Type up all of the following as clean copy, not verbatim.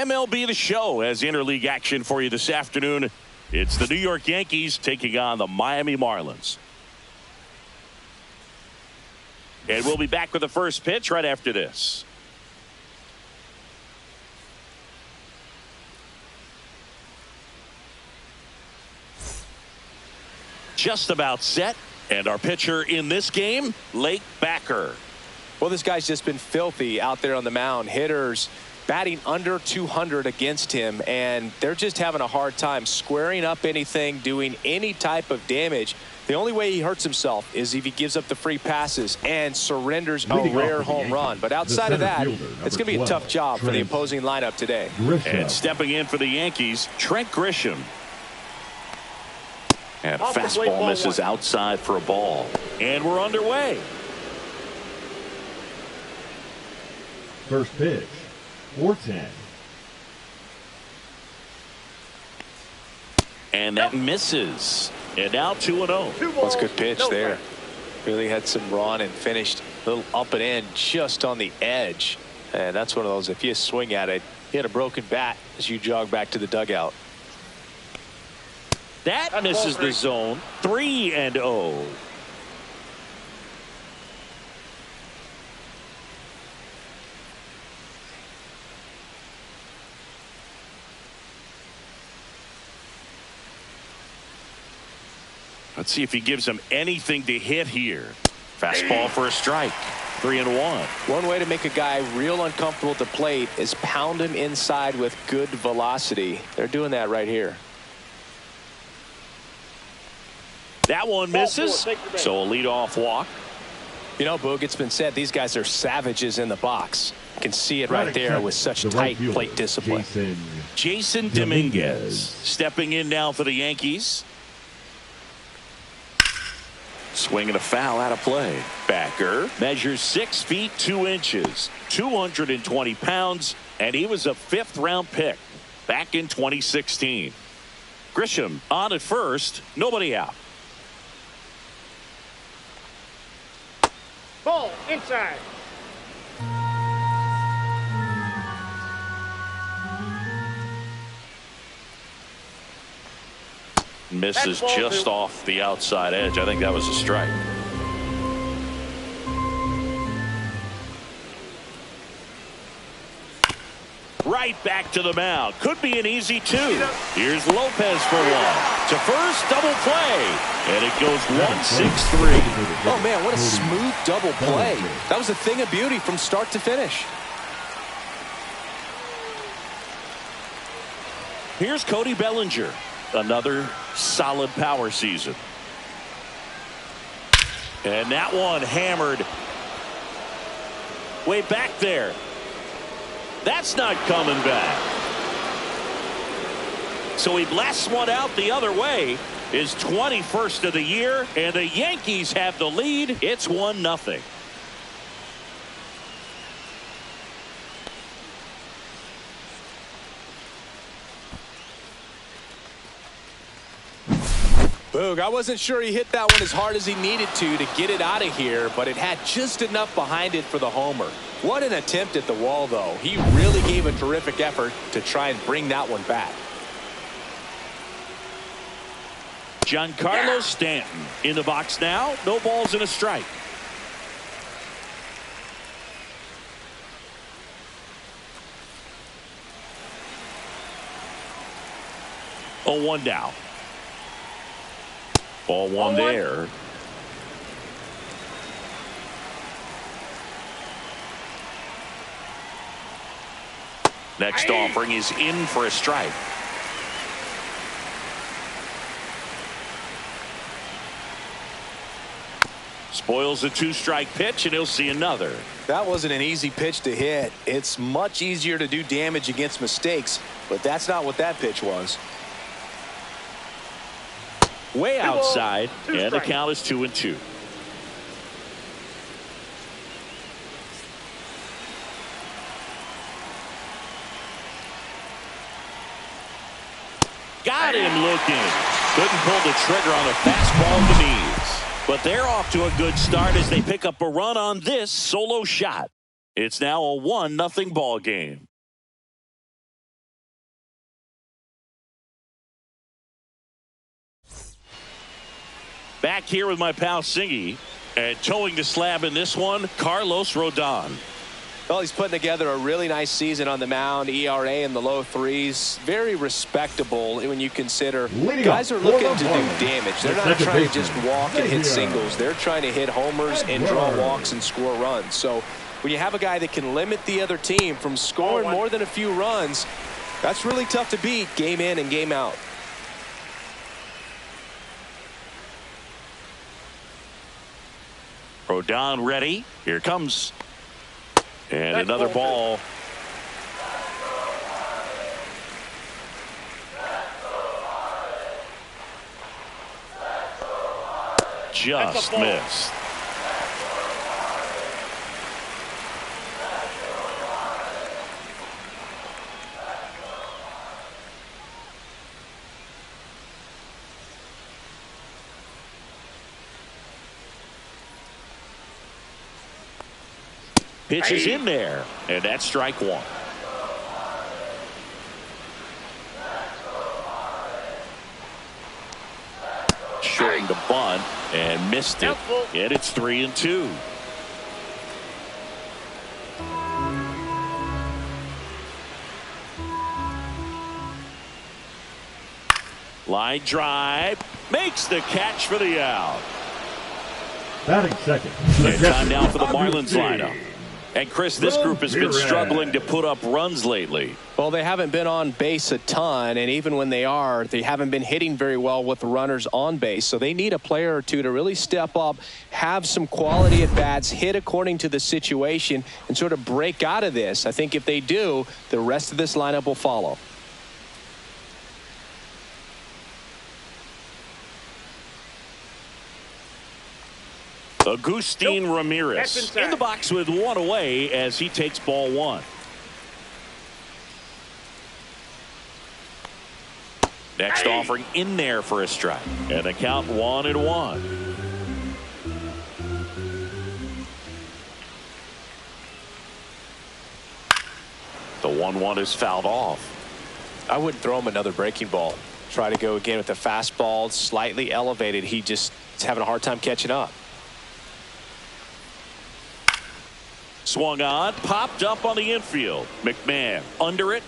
MLB The Show has interleague action for you this afternoon. It's the New York Yankees taking on the Miami Marlins. And we'll be back with the first pitch right after this. Just about set. And our pitcher in this game, Lake Backer. Well, this guy's just been filthy out there on the mound. Hitters batting under 200 against him, and they're just having a hard time squaring up anything, doing any type of damage. The only way he hurts himself is if he gives up the free passes and surrenders a rare home run. But outside of that, it's going to be a tough job for the opposing lineup today. And stepping in for the Yankees, Trent Grisham. And fastball misses outside for a ball. And we're underway. First pitch, 4-10. And that misses. And now 2-0. That's a good pitch there. Really had some run and finished a little up and in just on the edge. And that's one of those, if you swing at it, you hit a broken bat as you jog back to the dugout. That misses the zone. 3-0. Let's see if he gives him anything to hit here. Fastball for a strike. 3-1. One way to make a guy real uncomfortable at the plate is pound him inside with good velocity. They're doing that right here. That one misses, so a leadoff walk. You know, Boog, it's been said these guys are savages in the box. You can see it right there with such tight plate discipline. Jason Dominguez stepping in now for the Yankees. Swinging a foul out of play. Backer measures 6 feet 2 inches, 220 pounds, and he was a 5th-round pick back in 2016. Grisham on at first, nobody out. Ball inside. Misses just off the outside edge. I think that was a strike. Right back to the mound. Could be an easy 2. Here's Lopez for 1. To first, double play. And it goes 1-6-3. Oh, man, what a smooth double play. That was a thing of beauty from start to finish. Here's Cody Bellinger. Another solid power season. And that one hammered way back there. That's not coming back. So he blasts one out the other way. His 21st of the year, and the Yankees have the lead. It's 1-0. Boog, I wasn't sure he hit that one as hard as he needed to get it out of here, but it had just enough behind it for the homer. What an attempt at the wall, though. He really gave a terrific effort to try and bring that one back. Giancarlo Stanton in the box now. No balls and a strike. Oh, 1 down. Ball 1 there. Next offering is in for a strike. Spoils a 2-strike pitch, and he'll see another. That wasn't an easy pitch to hit. It's much easier to do damage against mistakes, but that's not what that pitch was. Way outside, and the count is 2-2. Got him looking. Couldn't pull the trigger on a fastball to knees. But they're off to a good start as they pick up a run on this solo shot. It's now a 1-0 ball game. Back here with my pal Singy. And towing the slab in this one, Carlos Rodon. Well, he's putting together a really nice season on the mound. ERA in the low 3s. Very respectable when you consider guys are looking to do damage. They're not trying to just walk and hit singles. They're trying to hit homers and draw walks and score runs. So when you have a guy that can limit the other team from scoring more than a few runs, that's really tough to beat game in and game out. Rodon ready. Here comes. And another ball. Just missed. Pitch is in there, and that's strike one. Shorting the bunt and missed it. And it's 3-2. Line drive. Makes the catch for the out. Batting second. And time now for the Marlins lineup. And Chris, this group has been struggling to put up runs lately. Well, they haven't been on base a ton, and even when they are, they haven't been hitting very well with the runners on base. So they need a player or two to really step up, have some quality at bats, hit according to the situation, and sort of break out of this. I think if they do, the rest of this lineup will follow. Agustin Ramirez in the box with one away as he takes ball one. Next offering in there for a strike. And the count 1-1. The 1-1 is fouled off. I wouldn't throw him another breaking ball. Try to go again with the fastball, slightly elevated. He just is having a hard time catching up. Swung on, popped up on the infield. McMahon under it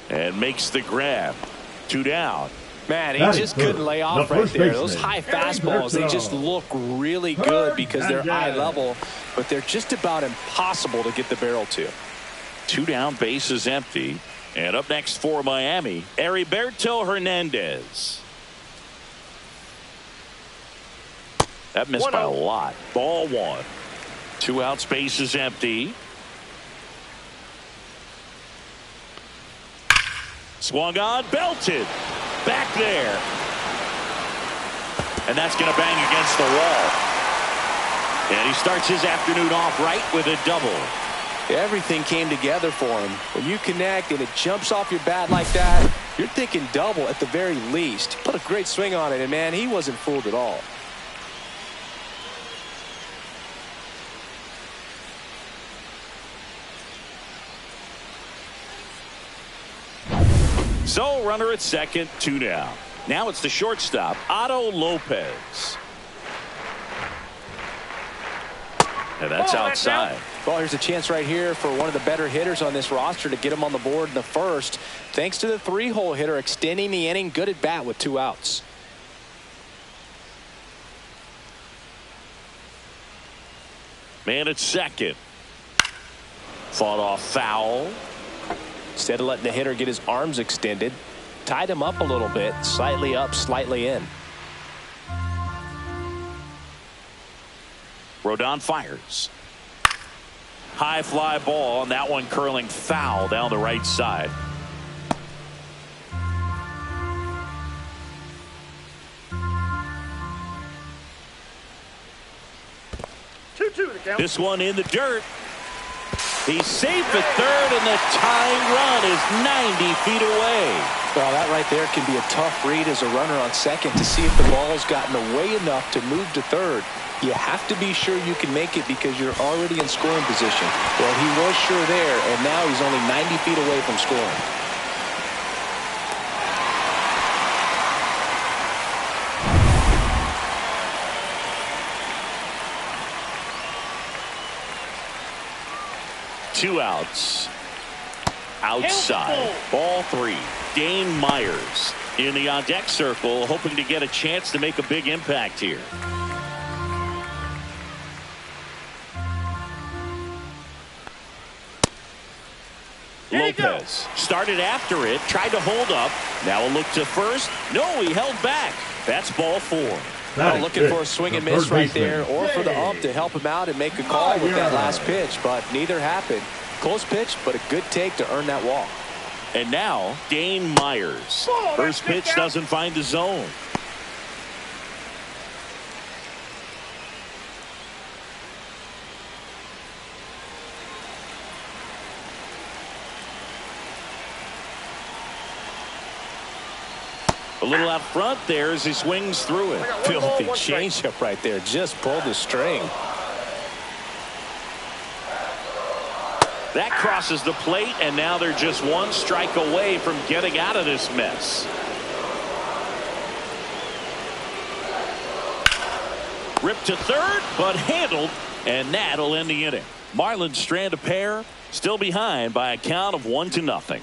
and makes the grab. 2 down. Man, he just couldn't lay off right there. Those high fastballs, they just look really good because they're eye level, but they're just about impossible to get the barrel to. 2 down, base is empty. And up next for Miami, Heriberto Hernandez. That missed by a lot. Ball one. 2 out, space is empty. Swung on, belted. Back there. And that's going to bang against the wall. And he starts his afternoon off right with a double. Everything came together for him. When you connect and it jumps off your bat like that, you're thinking double at the very least. Put a great swing on it, and man, he wasn't fooled at all. So runner at second, 2 down. Now it's the shortstop, Otto Lopez. And that's outside. Well, here's a chance right here for one of the better hitters on this roster to get him on the board in the first. Thanks to the 3-hole hitter extending the inning. Good at bat with 2 outs. Man at second. Fought off foul. Instead of letting the hitter get his arms extended, tied him up a little bit, slightly up, slightly in. Rodon fires. High fly ball, and that one curling foul down the right side. This one in the dirt. He's safe at third, and the tying run is 90 feet away. Well, that right there can be a tough read as a runner on second to see if the ball's gotten away enough to move to third. You have to be sure you can make it because you're already in scoring position. Well, he was sure there, and now he's only 90 feet away from scoring. 2 outs. Outside. Ball 3. Dane Myers in the on-deck circle, hoping to get a chance to make a big impact here. Lopez started after it, tried to hold up. Now a look to first. No, he held back. That's ball 4. Well, looking for a swing and miss right there, or for the ump to help him out and make a call with that last pitch, but neither happened. Close pitch, but a good take to earn that walk. And now Dane Myers. First pitch doesn't find the zone. A little out front there as he swings through it. Filthy changeup right there. Just pulled the string. That crosses the plate, and now they're just 1 strike away from getting out of this mess. Ripped to third, but handled, and that'll end the inning. Marlins strand a pair, still behind by a count of 1-0.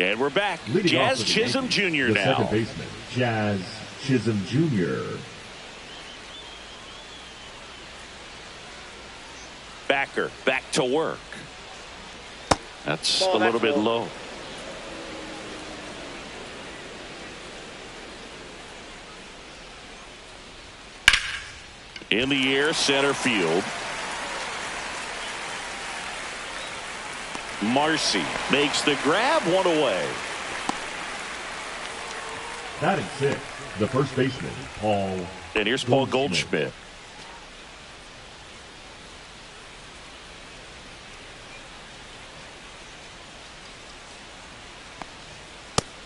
And we're back. Leading Jazz Chisholm Jr. now. Second baseman, Jazz Chisholm Jr. Backer back to work. That's a little bit low. In the air, center field. Marcy makes the grab, 1 away. Batting 6th, the first baseman, Paul. And here's Paul Goldschmidt.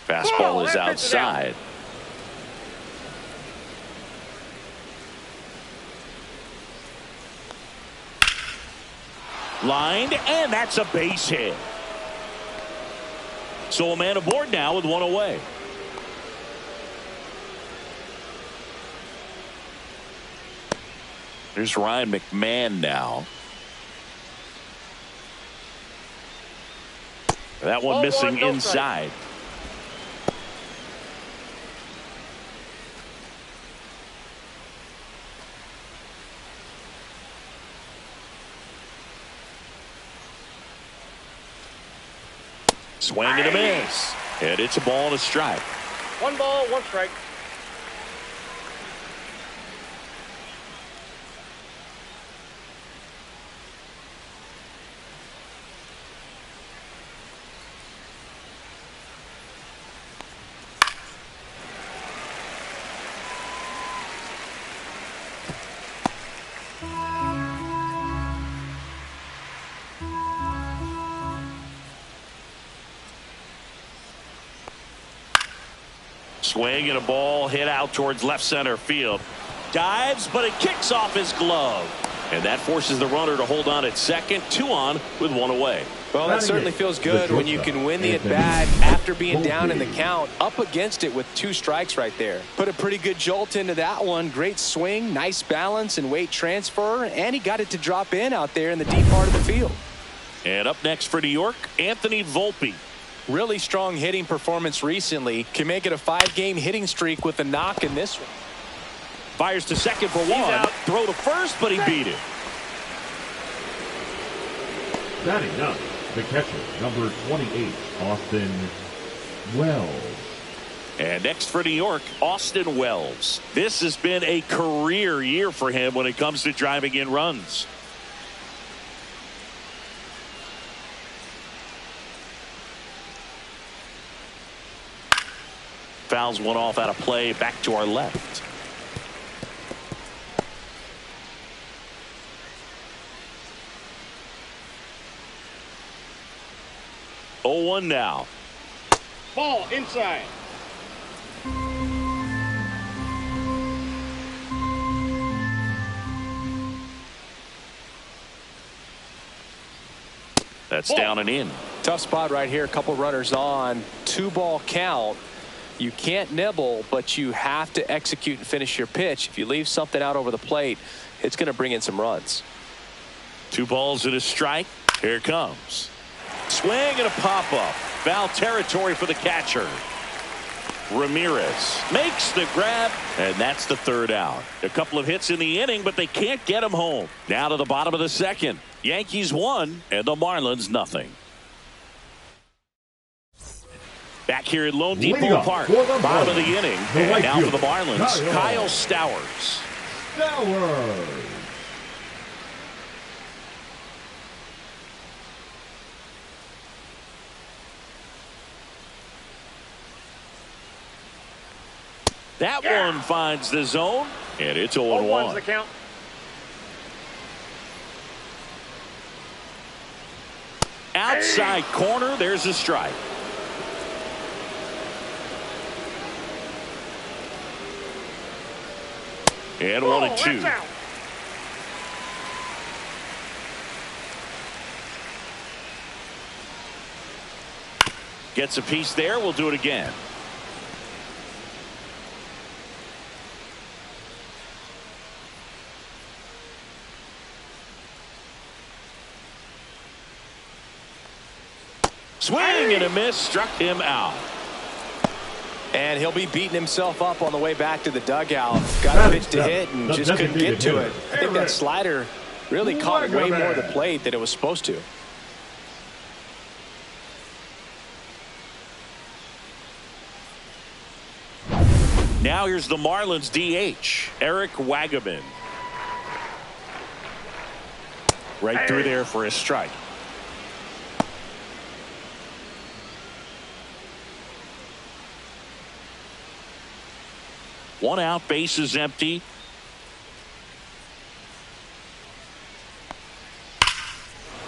Fastball is outside. Lined, and that's a base hit. So a man aboard now with 1 away. There's Ryan McMahon now. That one missing inside. Swing and a miss. And it's a ball and a strike. 1 ball, 1 strike. Swing and a ball hit out towards left center field. Dives, but it kicks off his glove. And that forces the runner to hold on at second. 2 on with 1 away. Well, that certainly feels good when you can win the at-bat after being down in the count, up against it with 2 strikes right there. Put a pretty good jolt into that one. Great swing, nice balance and weight transfer, and he got it to drop in out there in the deep part of the field. And up next for New York, Anthony Volpe. Really strong hitting performance recently. Can make it a 5-game hitting streak with a knock in this one. Fires to second for 1. Throw to first, but he beat it. Batting 9, the catcher, number 28, Austin Wells. And next for New York, Austin Wells. This has been a career year for him when it comes to driving in runs. Fouls one off out of play, back to our left. Oh, 1 now. Ball inside. That's down and in. Tough spot right here. A couple runners on. 2-ball count. You can't nibble, but you have to execute and finish your pitch. If you leave something out over the plate, it's going to bring in some runs. 2 balls and a strike. Here it comes. Swing and a pop-up. Foul territory for the catcher. Ramirez makes the grab, and that's the 3rd out. A couple of hits in the inning, but they can't get him home. Now to the bottom of the 2nd. Yankees 1 and the Marlins nothing. Back here at Lone Depot Park, bottom of the inning, and now for the Marlins, Kyle Stowers. That one finds the zone, and it's 0-1. The count. Outside corner, there's a strike. And 1-2. Gets a piece there. We'll do it again. Swing and a miss, struck him out. And he'll be beating himself up on the way back to the dugout. Got a pitch to hit and just couldn't get to it. I think that slider really caught way more of the plate than it was supposed to. Now here's the Marlins DH, Eric Wagaman. Right through there for a strike. One out, base is empty.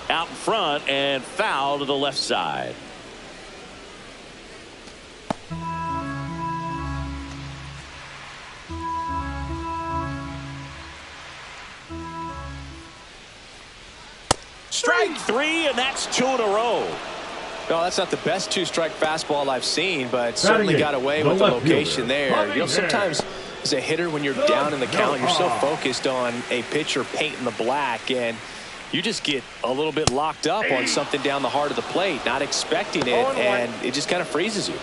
Out in front and foul to the left side. Strike 3, and that's 2 in a row. No, that's not the best 2-strike fastball I've seen, but certainly got away with the location there. You know, sometimes as a hitter, when you're down in the count, you're so focused on a pitcher painting the black, and you just get a little bit locked up on something down the heart of the plate, not expecting it, and it just kind of freezes you.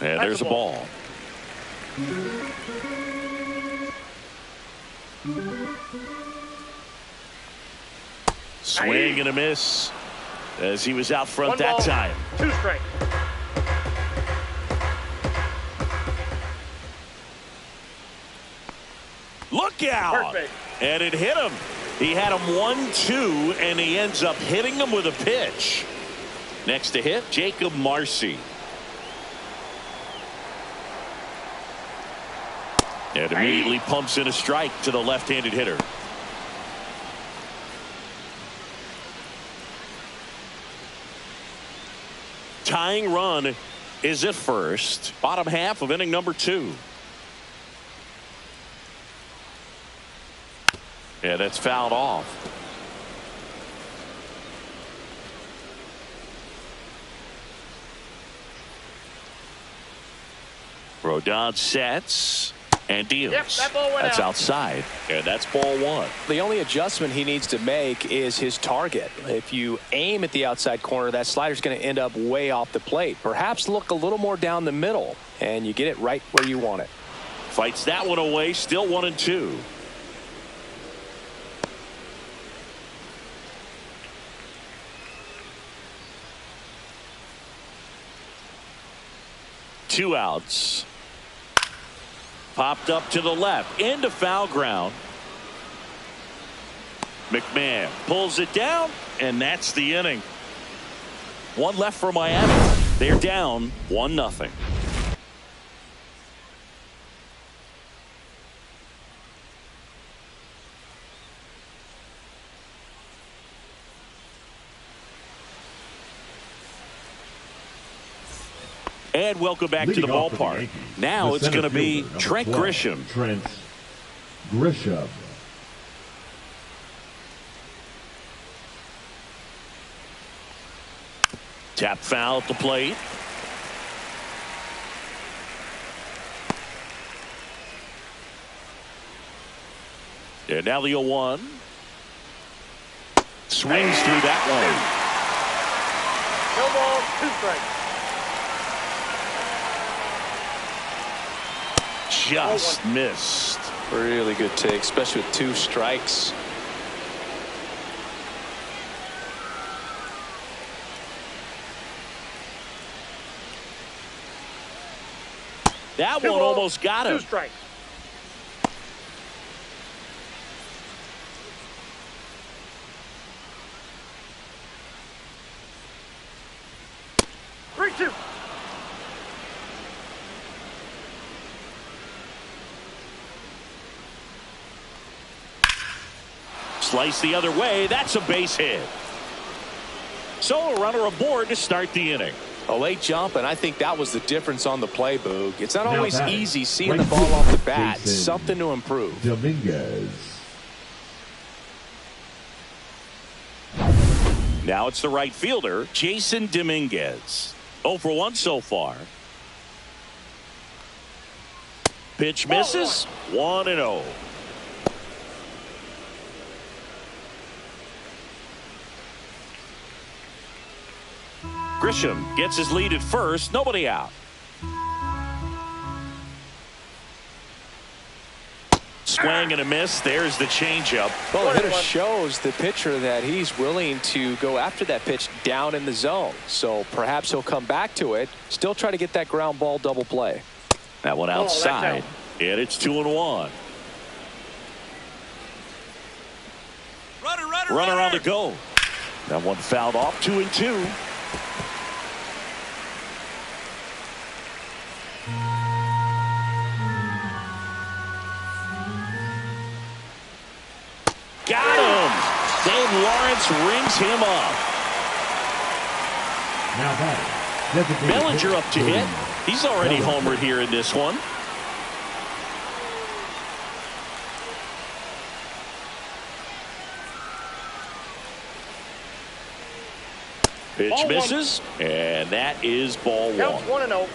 And there's a ball. Swing and a miss as he was out front that time. 2 strike. Look out. Perfect. And it hit him. He had him 1-2, and he ends up hitting him with a pitch. Next to hit, Jacob Marcy. And immediately pumps in a strike to the left-handed hitter. Tying run is at first. Bottom half of inning number 2. Yeah, that's fouled off. Rodon sets and deals. Yep, that ball went that's out. Outside, and that's ball 1. The only adjustment he needs to make is his target. If you aim at the outside corner, that slider's going to end up way off the plate. Perhaps look a little more down the middle, and you get it right where you want it. Fights that one away, still 1-2. Two outs. Popped up to the left into foul ground. McMahon pulls it down, and that's the inning. One left for Miami. They're down 1-0. And welcome back to the ballpark. Now it's going to be Trent Grisham. Trent Grisham. Tap foul at the plate. And now the 0-1. Swings through that one. No ball, 2 strikes. Just missed. Really good take, especially with 2 strikes. That 2 one balls, almost got him. 2 strikes. Slice the other way. That's a base hit. So a runner aboard to start the inning. A late jump, and I think that was the difference on the play, Boog. It's not Now always batting, easy seeing right the ball off the bat. Jason Something to improve. Dominguez. Now it's the right fielder, Jason Dominguez. 0 for 1 so far. Pitch misses. 1-0. Grisham gets his lead at first. Nobody out. Swing and a miss. There's the changeup. Well, the hitter shows the pitcher that he's willing to go after that pitch down in the zone. So perhaps he'll come back to it. Still try to get that ground ball double play. That one outside. And it's 2-1. Runner on the go. That one fouled off. 2-2. Got him. Dave Lawrence rings him up. Now batting, Bellinger up to hit. He's already homered here in this one. Pitch Ball misses, and that is ball 1. Counts 1-0.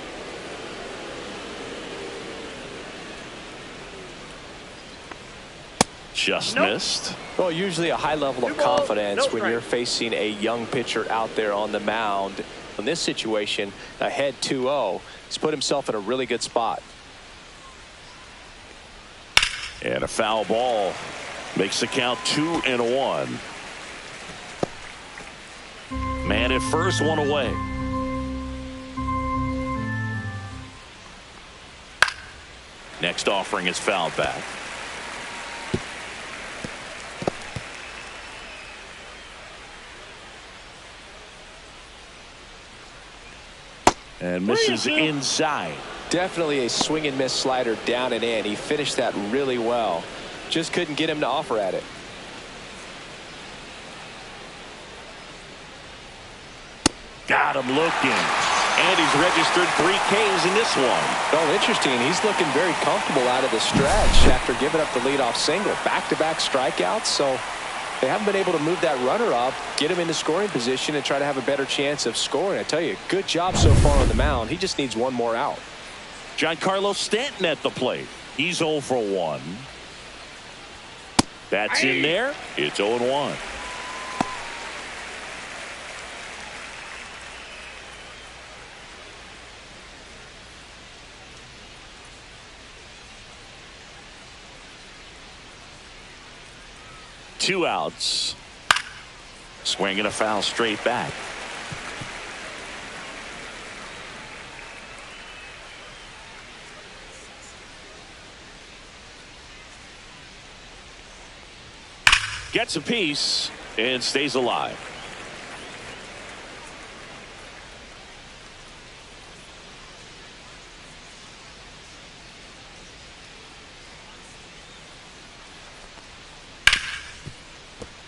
Just missed. Well, usually a high level of 2 balls, confidence no when you're strike. facing a young pitcher out there on the mound. In this situation, ahead 2-0, he's put himself in a really good spot. And a foul ball makes the count 2-1. Man at first, 1 away. Next offering is fouled back. And misses inside. Definitely a swing and miss slider down and in. He finished that really well. Just couldn't get him to offer at it. Got him looking. And he's registered 3 Ks in this one. Oh, interesting. He's looking very comfortable out of the stretch after giving up the leadoff single. Back-to-back strikeouts. So they haven't been able to move that runner up, get him into scoring position, and try to have a better chance of scoring. I tell you, good job so far on the mound. He just needs one more out. Giancarlo Stanton at the plate. He's 0 for 1. That's in there. It's 0-1. Two outs. Swinging a foul straight back. Gets a piece and stays alive.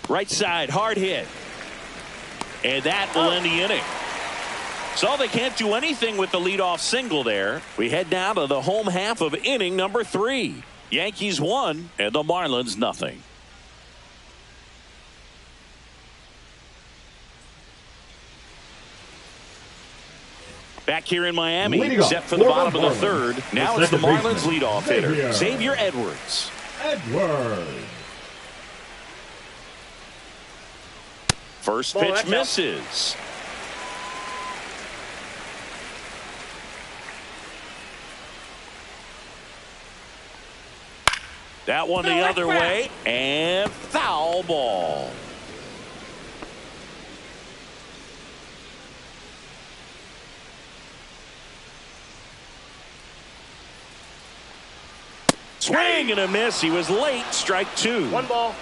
Right side, hard hit. And that will end the inning. So they can't do anything with the leadoff single there. We head down to the home half of inning number 3. Yankees 1 and the Marlins nothing. Back here in Miami, set for the bottom of the third. Now it's the Marlins leadoff hitter, Xavier Edwards. First pitch misses. That one the other way, and foul ball. Swing and a miss. He was late. Strike 2. 1 ball,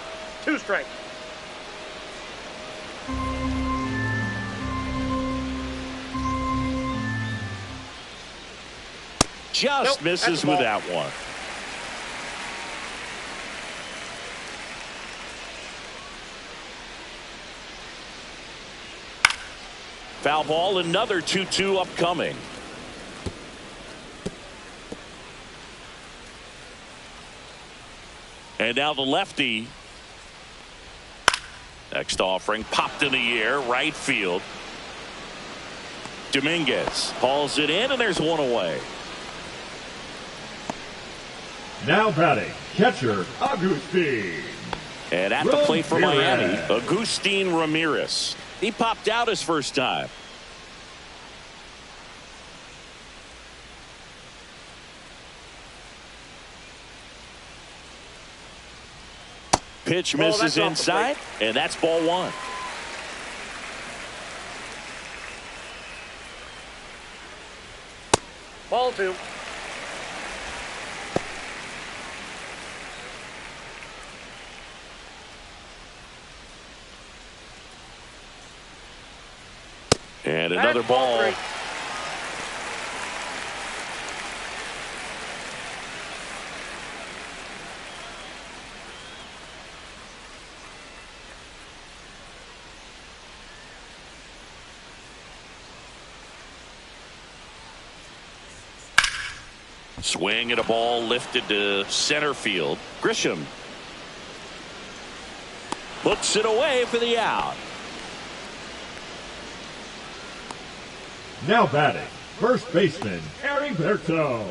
2 strikes. Just misses with that one. Foul ball, another 2-2 upcoming. And now the lefty. Next offering popped in the air, right field. Dominguez hauls it in, and there's one away. Now batting, catcher Agustin. And at the plate for Miami, Agustin Ramirez. He popped out his first time. Pitch misses inside, and that's ball 1. Ball 2. And another ball. 3. Swing and a ball lifted to center field. Grisham puts it away for the out. Now batting, first baseman Heriberto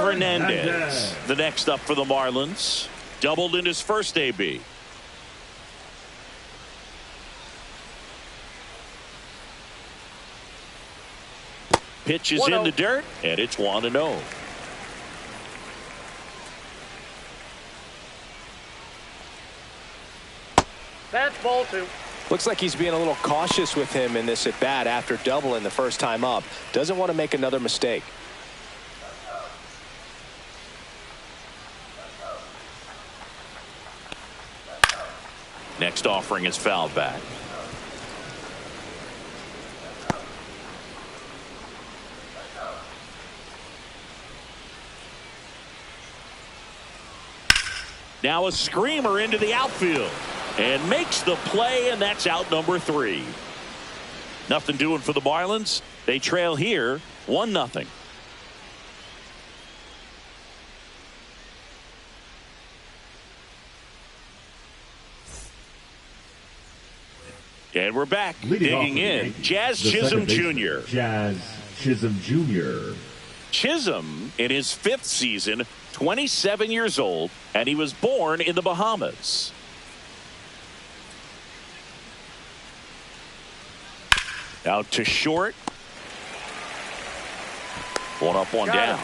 Hernandez. The next up for the Marlins. Doubled in his first AB. Pitch is in the dirt, and it's 1-0. That's ball 2. Looks like he's being a little cautious with him in this at bat after doubling the first time up. Doesn't want to make another mistake. Next offering is fouled back. Now a screamer into the outfield and makes the play, and that's out number 3. Nothing doing for the Marlins. They trail here 1-0. And we're back. Digging in, Jazz Chisholm Jr. Chisholm in his 5th season, 27 years old, and he was born in the Bahamas. Out to short. 1 up, 1 down.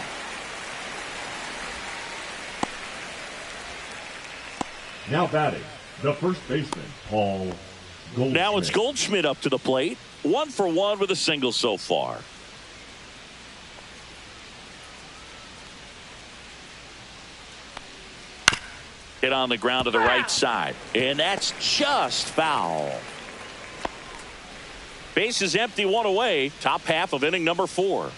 Now batting, the first baseman, Paul Goldschmidt. Now it's Goldschmidt up to the plate. 1 for 1 with a single so far. Hit on the ground to the right side, and that's just foul. Base is empty, 1 away. Top half of inning number 4.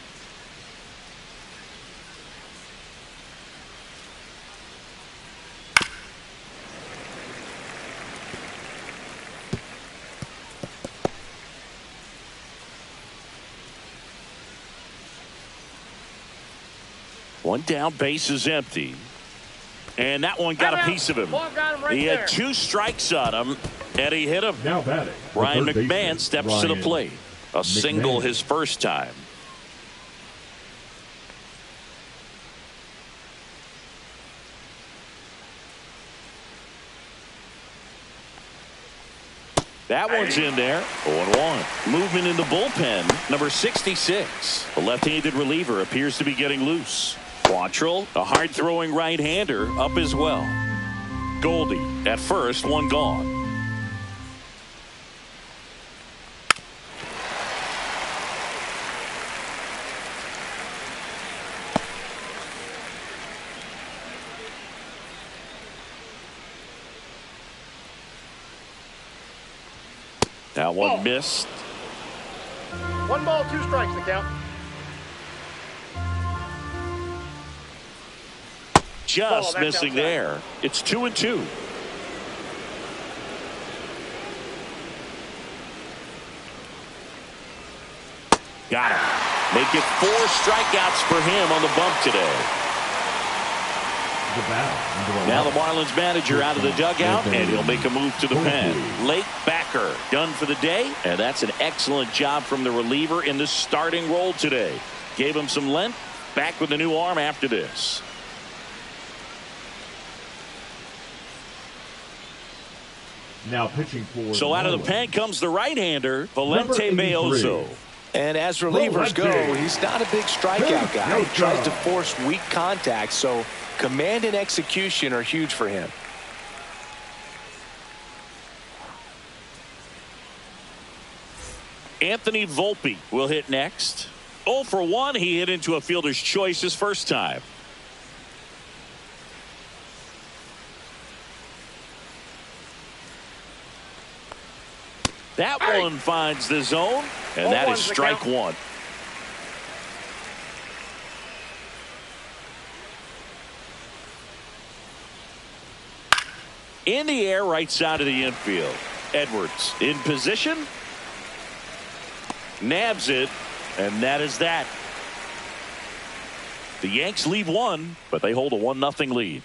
One down, base is empty. And that one got a piece of him. He had 2 strikes on him, and he hit him. Now batting. Ryan McMahon steps to the plate. A single his first time. That one's in there. 0-1. Movement in the bullpen. Number 66. The left-handed reliever appears to be getting loose. Quantrill, a hard-throwing right-hander, up as well. Goldie at first, 1 gone. That one missed. 1 ball, 2 strikes, the count. Just missing there. It's 2-2. Got him. Make it 4 strikeouts for him on the bump today. Now the Marlins manager out of the dugout, and he'll make a move to the pen. Late backer done for the day, and that's an excellent job from the reliever in the starting role today. Gave him some length. Back with a new arm after this. Now pitching for. So out of the pen comes the right-hander, Valente Meozo. And as relievers go, he's not a big strikeout guy. He tries to force weak contact, so command and execution are huge for him. Anthony Volpe will hit next. 0 for 1. He hit into a fielder's choice his first time. That one finds the zone, and that is strike 1. In the air, right side of the infield. Edwards in position. Nabs it, and that is that. The Yanks lead 1, but they hold a 1-0 lead.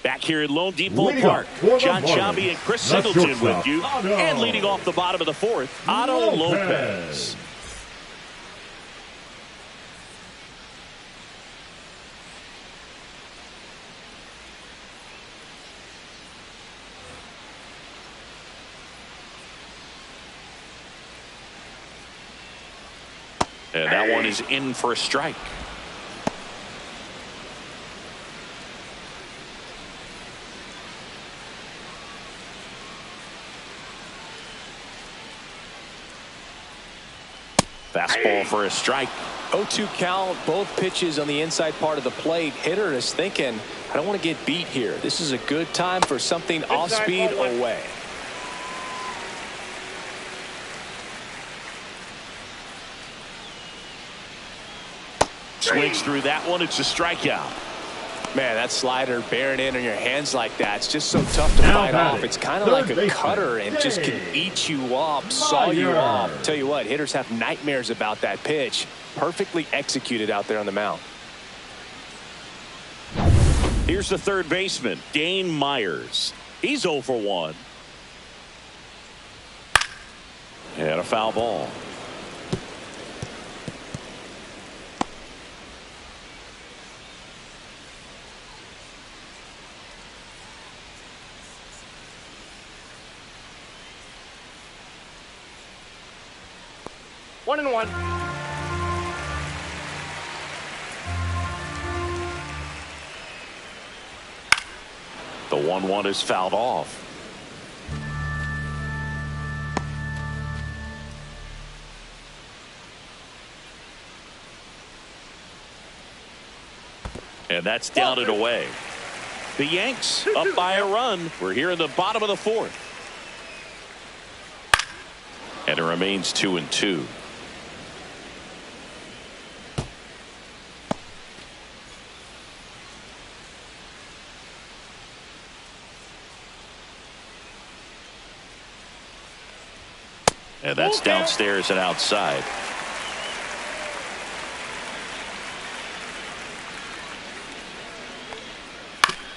Back here at Lone Depot Park, John Sciambi and Chris Singleton with you. And leading off the bottom of the 4th, Otto Lopez. And that one is in for a strike. Fastball for a strike. 0-2 count, both pitches on the inside part of the plate. Hitter is thinking, I don't want to get beat here. This is a good time for something off speed away. Swings through that one. It's a strikeout. Man, that slider bearing in on your hands like that, it's just so tough to fight off. It's kind of like a cutter and just can eat you up, saw you off. Tell you what, hitters have nightmares about that pitch. Perfectly executed out there on the mound. Here's the third baseman, Dane Myers. He's 0 for 1. And a foul ball. One and one. The 1-1 is fouled off. And that's down and away. The Yanks up by a run. We're here in the bottom of the 4th. And it remains 2-2. And that's downstairs and outside.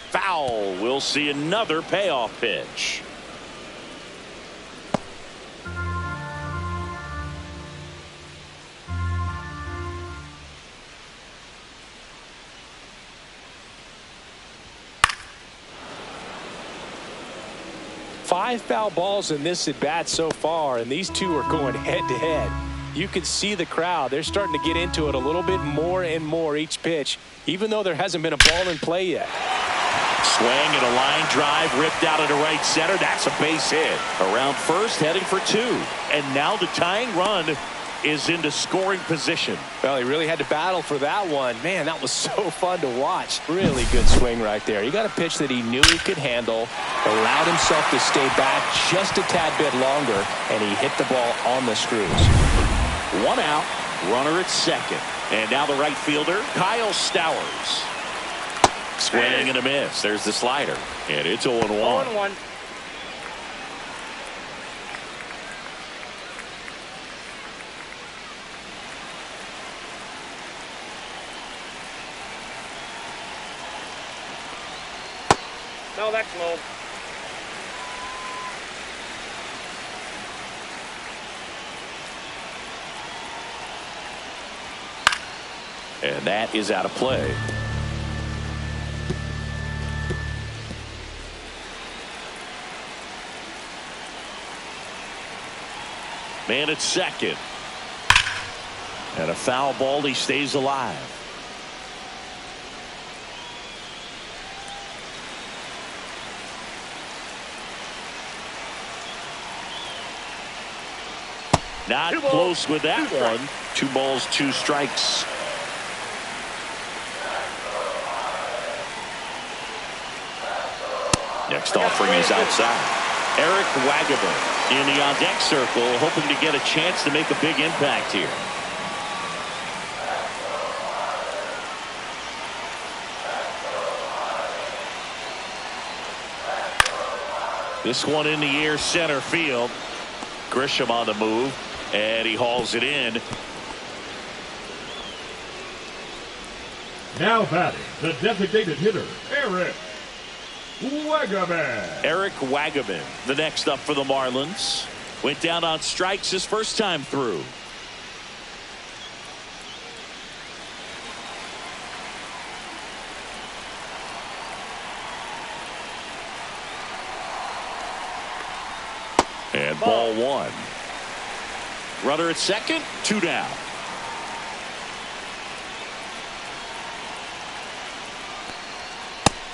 Foul. We'll see another payoff pitch. Five foul balls in this at bat so far, and these two are going head to head. You can see the crowd. They're starting to get into it a little bit more and more each pitch, even though there hasn't been a ball in play yet. Swing and a line drive ripped out into right center. That's a base hit. Around first, heading for two. And now the tying run is into scoring position. Well, he really had to battle for that one. Man, that was so fun to watch. Really good swing right there. He got a pitch that he knew he could handle, allowed himself to stay back just a tad bit longer, and he hit the ball on the screws. One out, runner at second. And now the right fielder, Kyle Stowers. Swing and a miss. There's the slider. And it's 0-1. 0-1. No, that's low. And that is out of play. Man at second. And a foul ball. He stays alive. Not close with that one. 2 balls, 2 strikes. Next offering is outside. Eric Wagaman in the on-deck circle, hoping to get a chance to make a big impact here. This one in the air, center field. Grisham on the move, and he hauls it in. Now batting, the designated hitter, Eric Wagaman. Eric Wagaman, the next up for the Marlins. Went down on strikes his first time through. And ball 1. Runner at second, 2 down.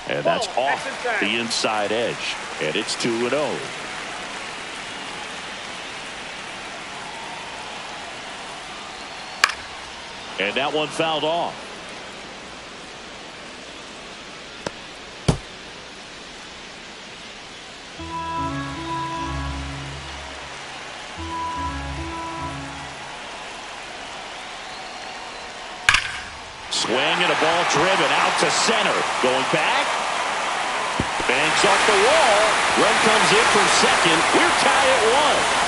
And that's off the inside edge. And it's 2-0. And that one fouled off. Swing and a ball driven out to center. Going back. Banks off the wall. Run comes in from second. We're tied at 1.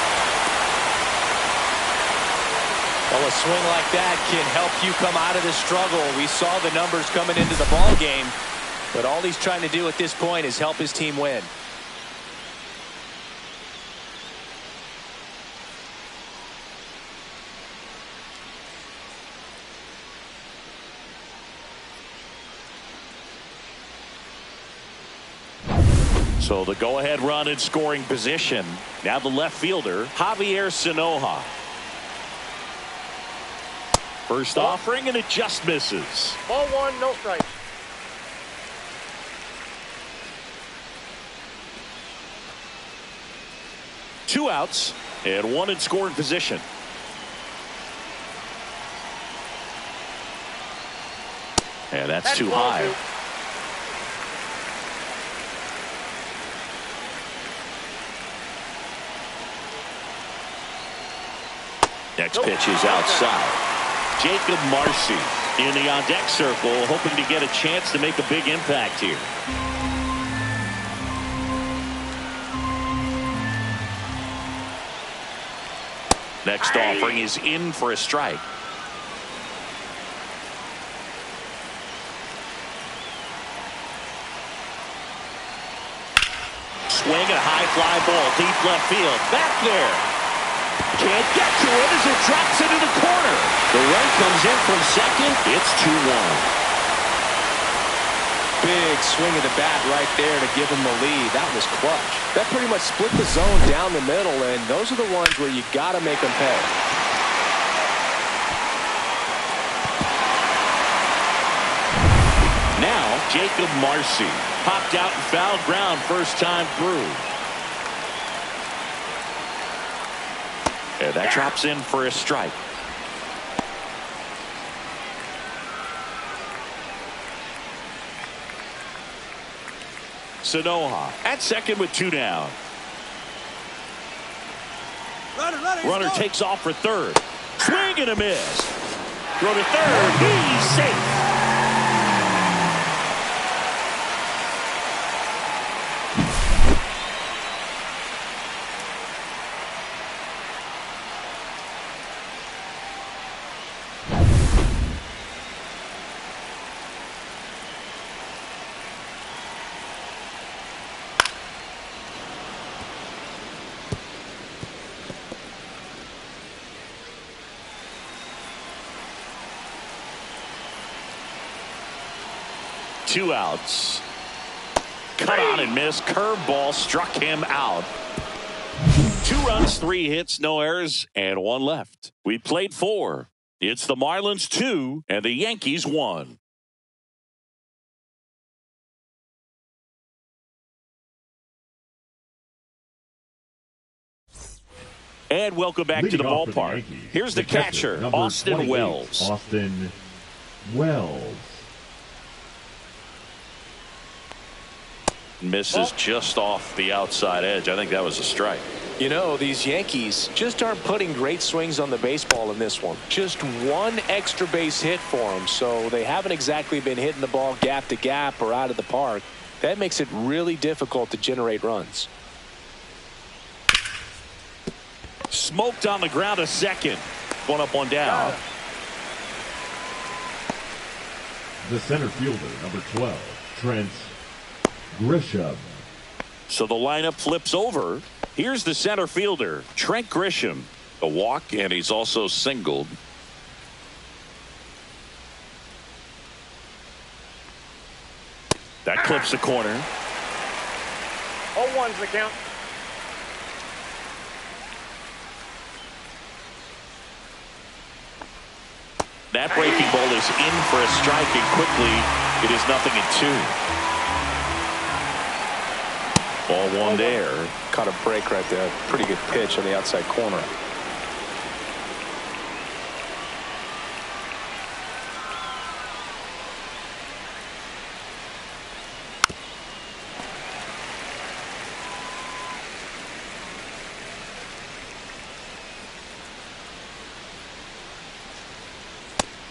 Well, a swing like that can help you come out of the struggle. We saw the numbers coming into the ball game, but all he's trying to do at this point is help his team win. So the go-ahead run in scoring position. Now the left fielder, Javier Sanoja. First offering, and it just misses. Ball 1, no strike. Two outs and 1 in scoring position. And that's too high. 2. Next pitch is outside. Jacob Marcy in the on-deck circle, hoping to get a chance to make a big impact here. Next offering is in for a strike. Swing and a high fly ball deep left field. Back there. Can't get to it as it drops into the corner. The run comes in from second. It's 2-1. Big swing of the bat right there to give him the lead. That was clutch. That pretty much split the zone down the middle, and those are the ones where you got to make them pay. Now, Jacob Marcy popped out and fouled ground first time through. And that drops in for a strike. Sanoha at second with 2 down. Runner takes off for third. Swing and a miss. Throw to third. He's safe. Two outs. Cut on and miss. Curveball struck him out. 2 runs, 3 hits, no errors, and 1 left. We played 4. It's the Marlins 2 and the Yankees 1. And welcome back to the ballpark. Here's the catcher, Austin Wells. Austin Wells. Misses just off the outside edge. I think that was a strike. You know, these Yankees just aren't putting great swings on the baseball in this one. Just 1 extra base hit for them, so they haven't exactly been hitting the ball gap to gap or out of the park. That makes it really difficult to generate runs. Smoked on the ground to second. 1 up, 1 down. The center fielder, number 12, Trent Grisham. So the lineup flips over. Here's the center fielder, Trent Grisham. A walk, and he's also singled. That clips the corner. 0-1's the count. That breaking ball is in for a strike, and quickly it is 0-2. Ball 1 there. Caught a break right there. Pretty good pitch on the outside corner.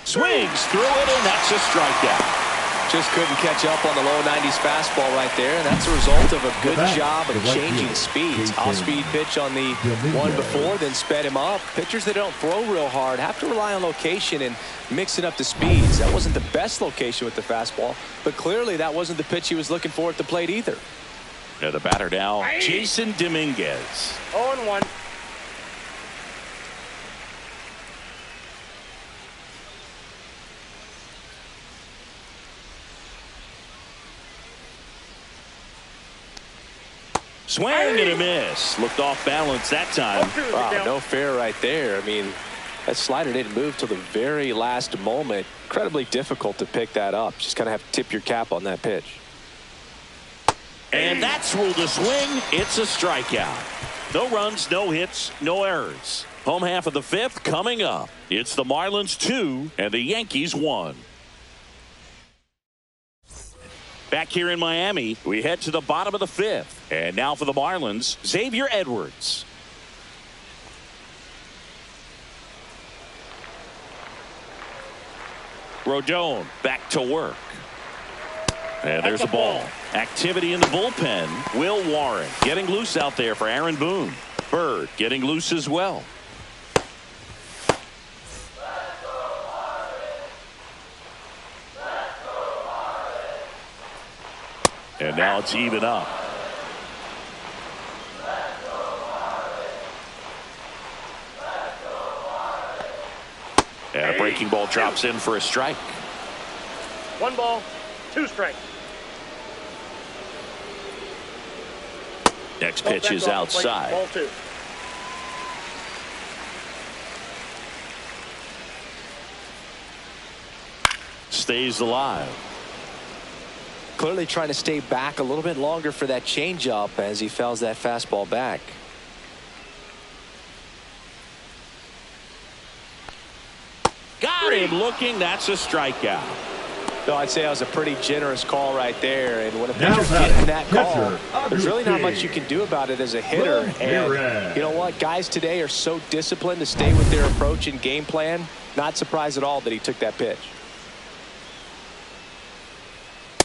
Swings through it, and that's a strikeout. Just couldn't catch up on the low 90s fastball right there, and that's a result of a good job of changing speeds. Off-speed pitch on the one before, then sped him up. Pitchers that don't throw real hard have to rely on location and mixing up the speeds. That wasn't the best location with the fastball, but clearly that wasn't the pitch he was looking for at the plate either. Yeah, the batter now, Jason Dominguez. 0-1. Swing and a miss. Looked off balance that time. Wow, no fair right there. I mean, that slider didn't move till the very last moment. Incredibly difficult to pick that up. Just kind of have to tip your cap on that pitch. And that's ruled a swing. It's a strikeout. No runs, no hits, no errors. Home half of the 5th coming up. It's the Marlins 2 and the Yankees 1. Back here in Miami, we head to the bottom of the 5th. And now for the Marlins, Xavier Edwards. Rodon back to work. And there's a ball. Activity in the bullpen. Will Warren getting loose out there for Aaron Boone. Bird getting loose as well. And now it's even up. And a breaking ball drops in for a strike. 1 ball, 2 strikes. Next pitch is outside. Ball 2. Stays alive. Clearly trying to stay back a little bit longer for that changeup as he fouls that fastball back. Got him looking. That's a strikeout. No, I'd say that was a pretty generous call right there. And when a pitcher's getting that call, there's really not much you can do about it as a hitter. And you know what? Guys today are so disciplined to stay with their approach and game plan. Not surprised at all that he took that pitch.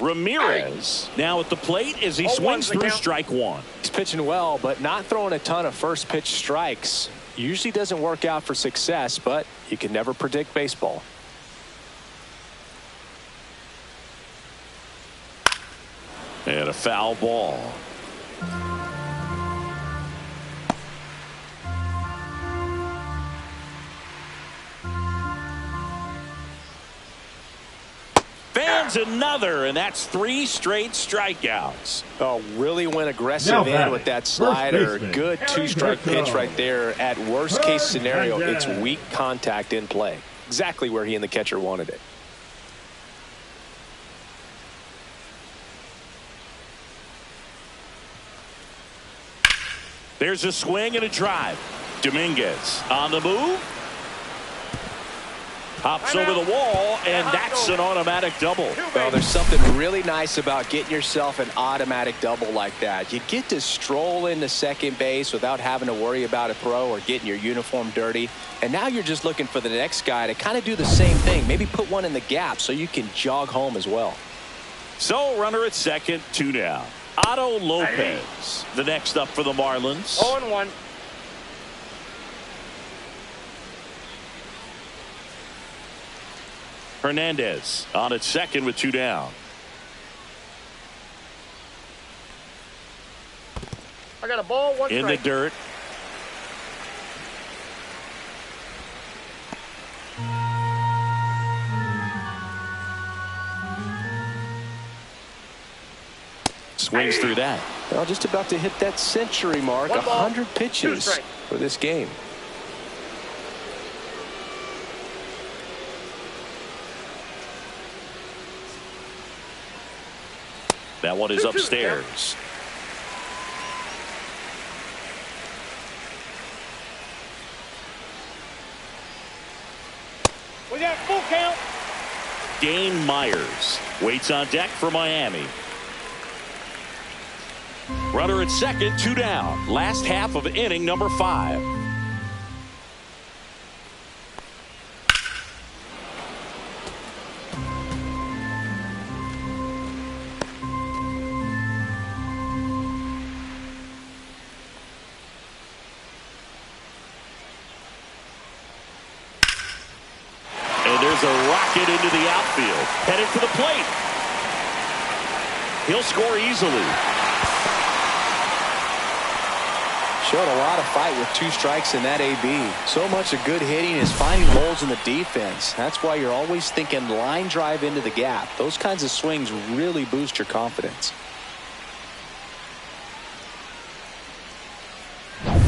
Ramirez now at the plate as he swings through strike 1. He's pitching well, but not throwing a ton of first pitch strikes. Usually doesn't work out for success, but you can never predict baseball. And a foul ball. Fans another, and that's 3 straight strikeouts. Oh, really went aggressive in with that slider. Good 2-strike pitch right there. At worst case scenario, it's weak contact in play. Exactly where he and the catcher wanted it. There's a swing and a drive. Dominguez on the move. Hops over the wall, and that's an automatic double. Well, there's something really nice about getting yourself an automatic double like that. You get to stroll into second base without having to worry about a throw or getting your uniform dirty. And now you're just looking for the next guy to kind of do the same thing. Maybe put one in the gap so you can jog home as well. So runner at second, 2 down. Otto Lopez, the next up for the Marlins. 0-1. Hernandez on at second with 2 down. I got a ball, 1 In strike. the dirt. Swings through that. Well, just about to hit that century mark. 100 pitches for this game. That one is upstairs. We got full count. Dane Myers waits on deck for Miami. Runner at second, 2 down. Last half of inning number 5. There's a rocket into the outfield. Headed for the plate. He'll score easily. Showed a lot of fight with 2 strikes in that AB. So much of good hitting is finding holes in the defense. That's why you're always thinking line drive into the gap. Those kinds of swings really boost your confidence.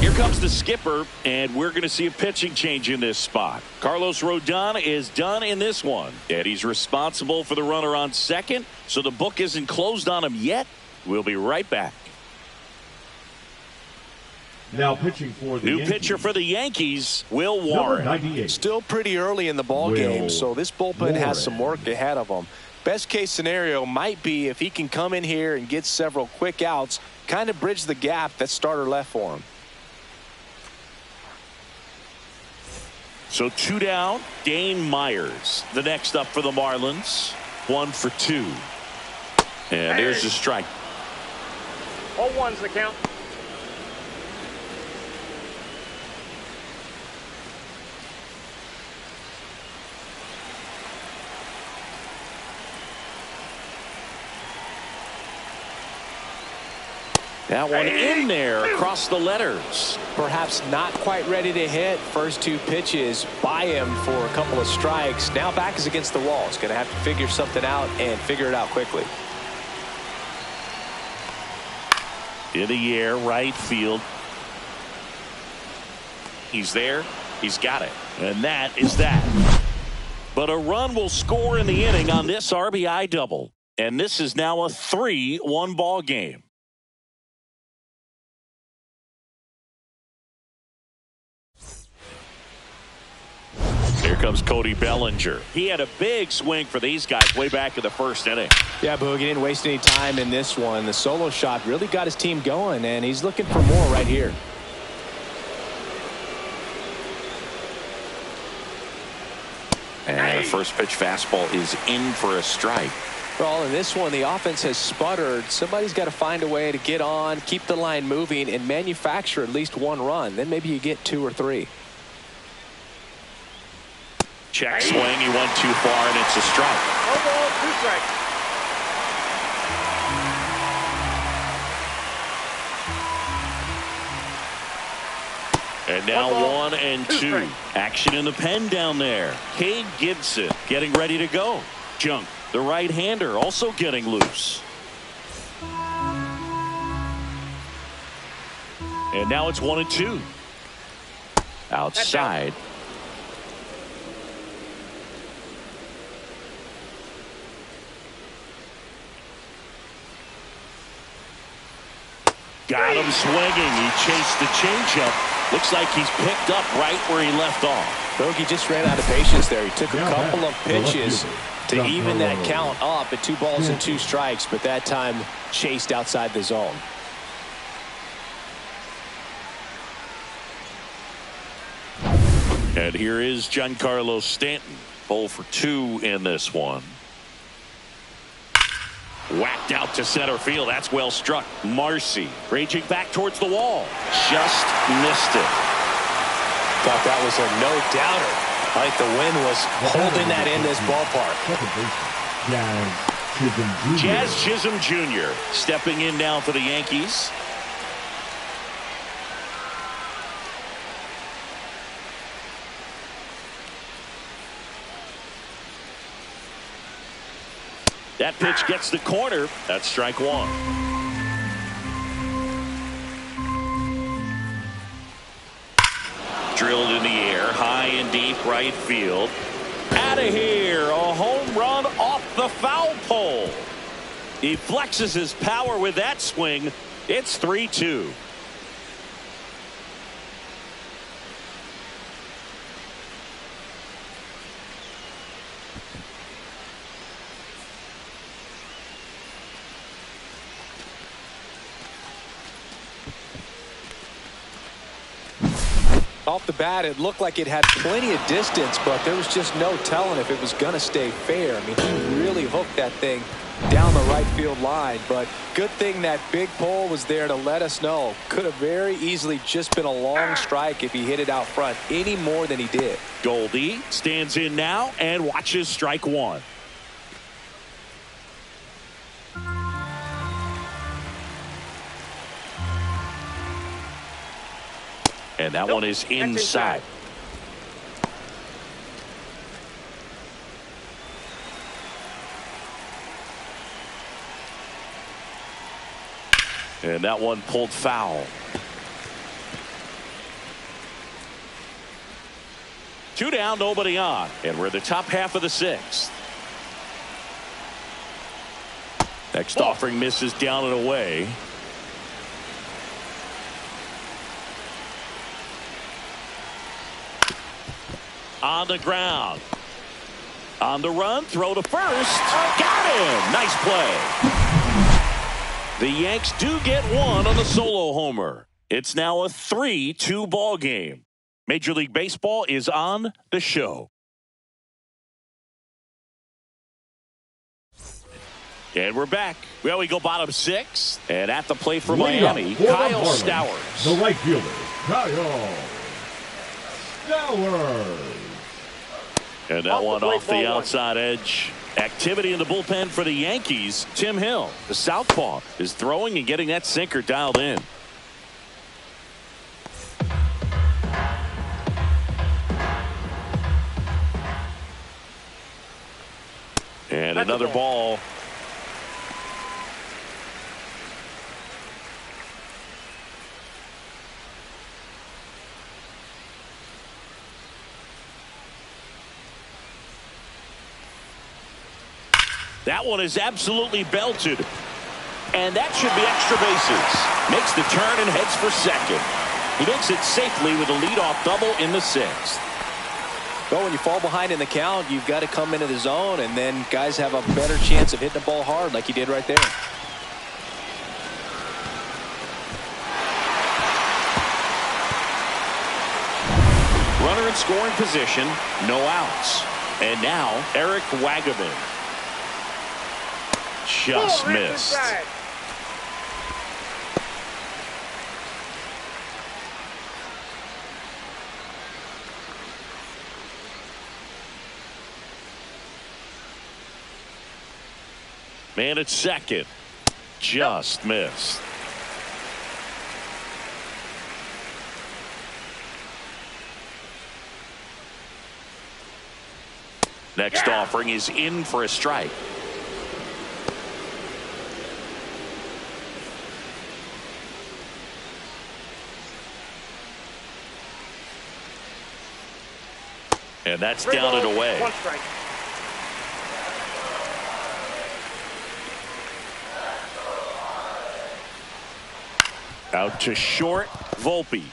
Here comes the skipper, and we're going to see a pitching change in this spot. Carlos Rodon is done in this one, and he's responsible for the runner on second, so the book isn't closed on him yet. We'll be right back. Now pitching for the New Yankees. pitcher for the Yankees, Will Warren. Number 98. Still pretty early in the ball game, so this bullpen has some work ahead of them. Best case scenario might be if he can come in here and get several quick outs, kind of bridge the gap that starter left for him. So 2 down, Dane Myers, the next up for the Marlins. 1 for 2. And there's a strike. 0-1's the count. That one in there across the letters. Perhaps not quite ready to hit. First two pitches by him for a couple of strikes. Now back is against the wall. He's going to have to figure something out and figure it out quickly. In the air, right field. He's there. He's got it. And that is that. But a run will score in the inning on this RBI double. And this is now a 3-1 ball game. Here comes Cody Bellinger. He had a big swing for these guys way back in the first inning. Yeah, Boog, he didn't waste any time in this one. The solo shot really got his team going, and he's looking for more right here. And the first pitch fastball is in for a strike. Well, in this one, the offense has sputtered. Somebody's got to find a way to get on, keep the line moving, and manufacture at least one run. Then maybe you get 2 or 3. Check swing. He went too far, and it's a strike. 1 ball, 2 strikes. And now 1 and 2. strikes. Action in the pen down there. Cade Gibson getting ready to go. Junk, the right-hander, also getting loose. And now it's 1 and 2. Outside. Got him swinging. He chased the changeup. Looks like he's picked up right where he left off. Bogey just ran out of patience there. He took a couple of pitches to even that count up at 2 balls and 2 strikes, but that time chased outside the zone. And here is Giancarlo Stanton. 0 for 2 in this one. Whacked out to center field. That's well struck. Marcy raging back towards the wall. Just missed it. Thought that was a no-doubter. I think the wind was holding that in this ballpark. Jazz Chisholm Jr. Jazz Chisholm Jr. stepping in now for the Yankees. That pitch gets the corner. That's strike 1. Drilled in the air, high and deep right field. Out of here, a home run off the foul pole. He flexes his power with that swing. It's 3-2. Off the bat, it looked like it had plenty of distance, but there was just no telling if it was going to stay fair. I mean, he really hooked that thing down the right field line, but good thing that big pole was there to let us know. Could have very easily just been a long strike if he hit it out front any more than he did. Goldie stands in now and watches strike 1. And that one is inside. And that one pulled foul. 2 down, nobody on. And we're the top half of the 6th. Next offering misses down and away. On the ground. On the run, throw to first. Got him. Nice play. The Yanks do get 1 on the solo homer. It's now a 3-2 ball game. Major League Baseball is on the show. And we're back. Well, we go bottom 6. And at the plate for Miami, Kyle Stowers. The right fielder, Kyle Stowers. And that one off the outside edge. Activity in the bullpen for the Yankees. Tim Hill, the southpaw, is throwing and getting that sinker dialed in. And another ball. That one is absolutely belted. And that should be extra bases. Makes the turn and heads for second. He makes it safely with a leadoff double in the sixth. Well, when you fall behind in the count, you've got to come into the zone, and then guys have a better chance of hitting the ball hard like he did right there. Runner in scoring position, no outs. And now Eric Wagaman. Just missed. Man at second. Just missed. Next offering is in for a strike. And that's down and away. One strike. Out to short, Volpe.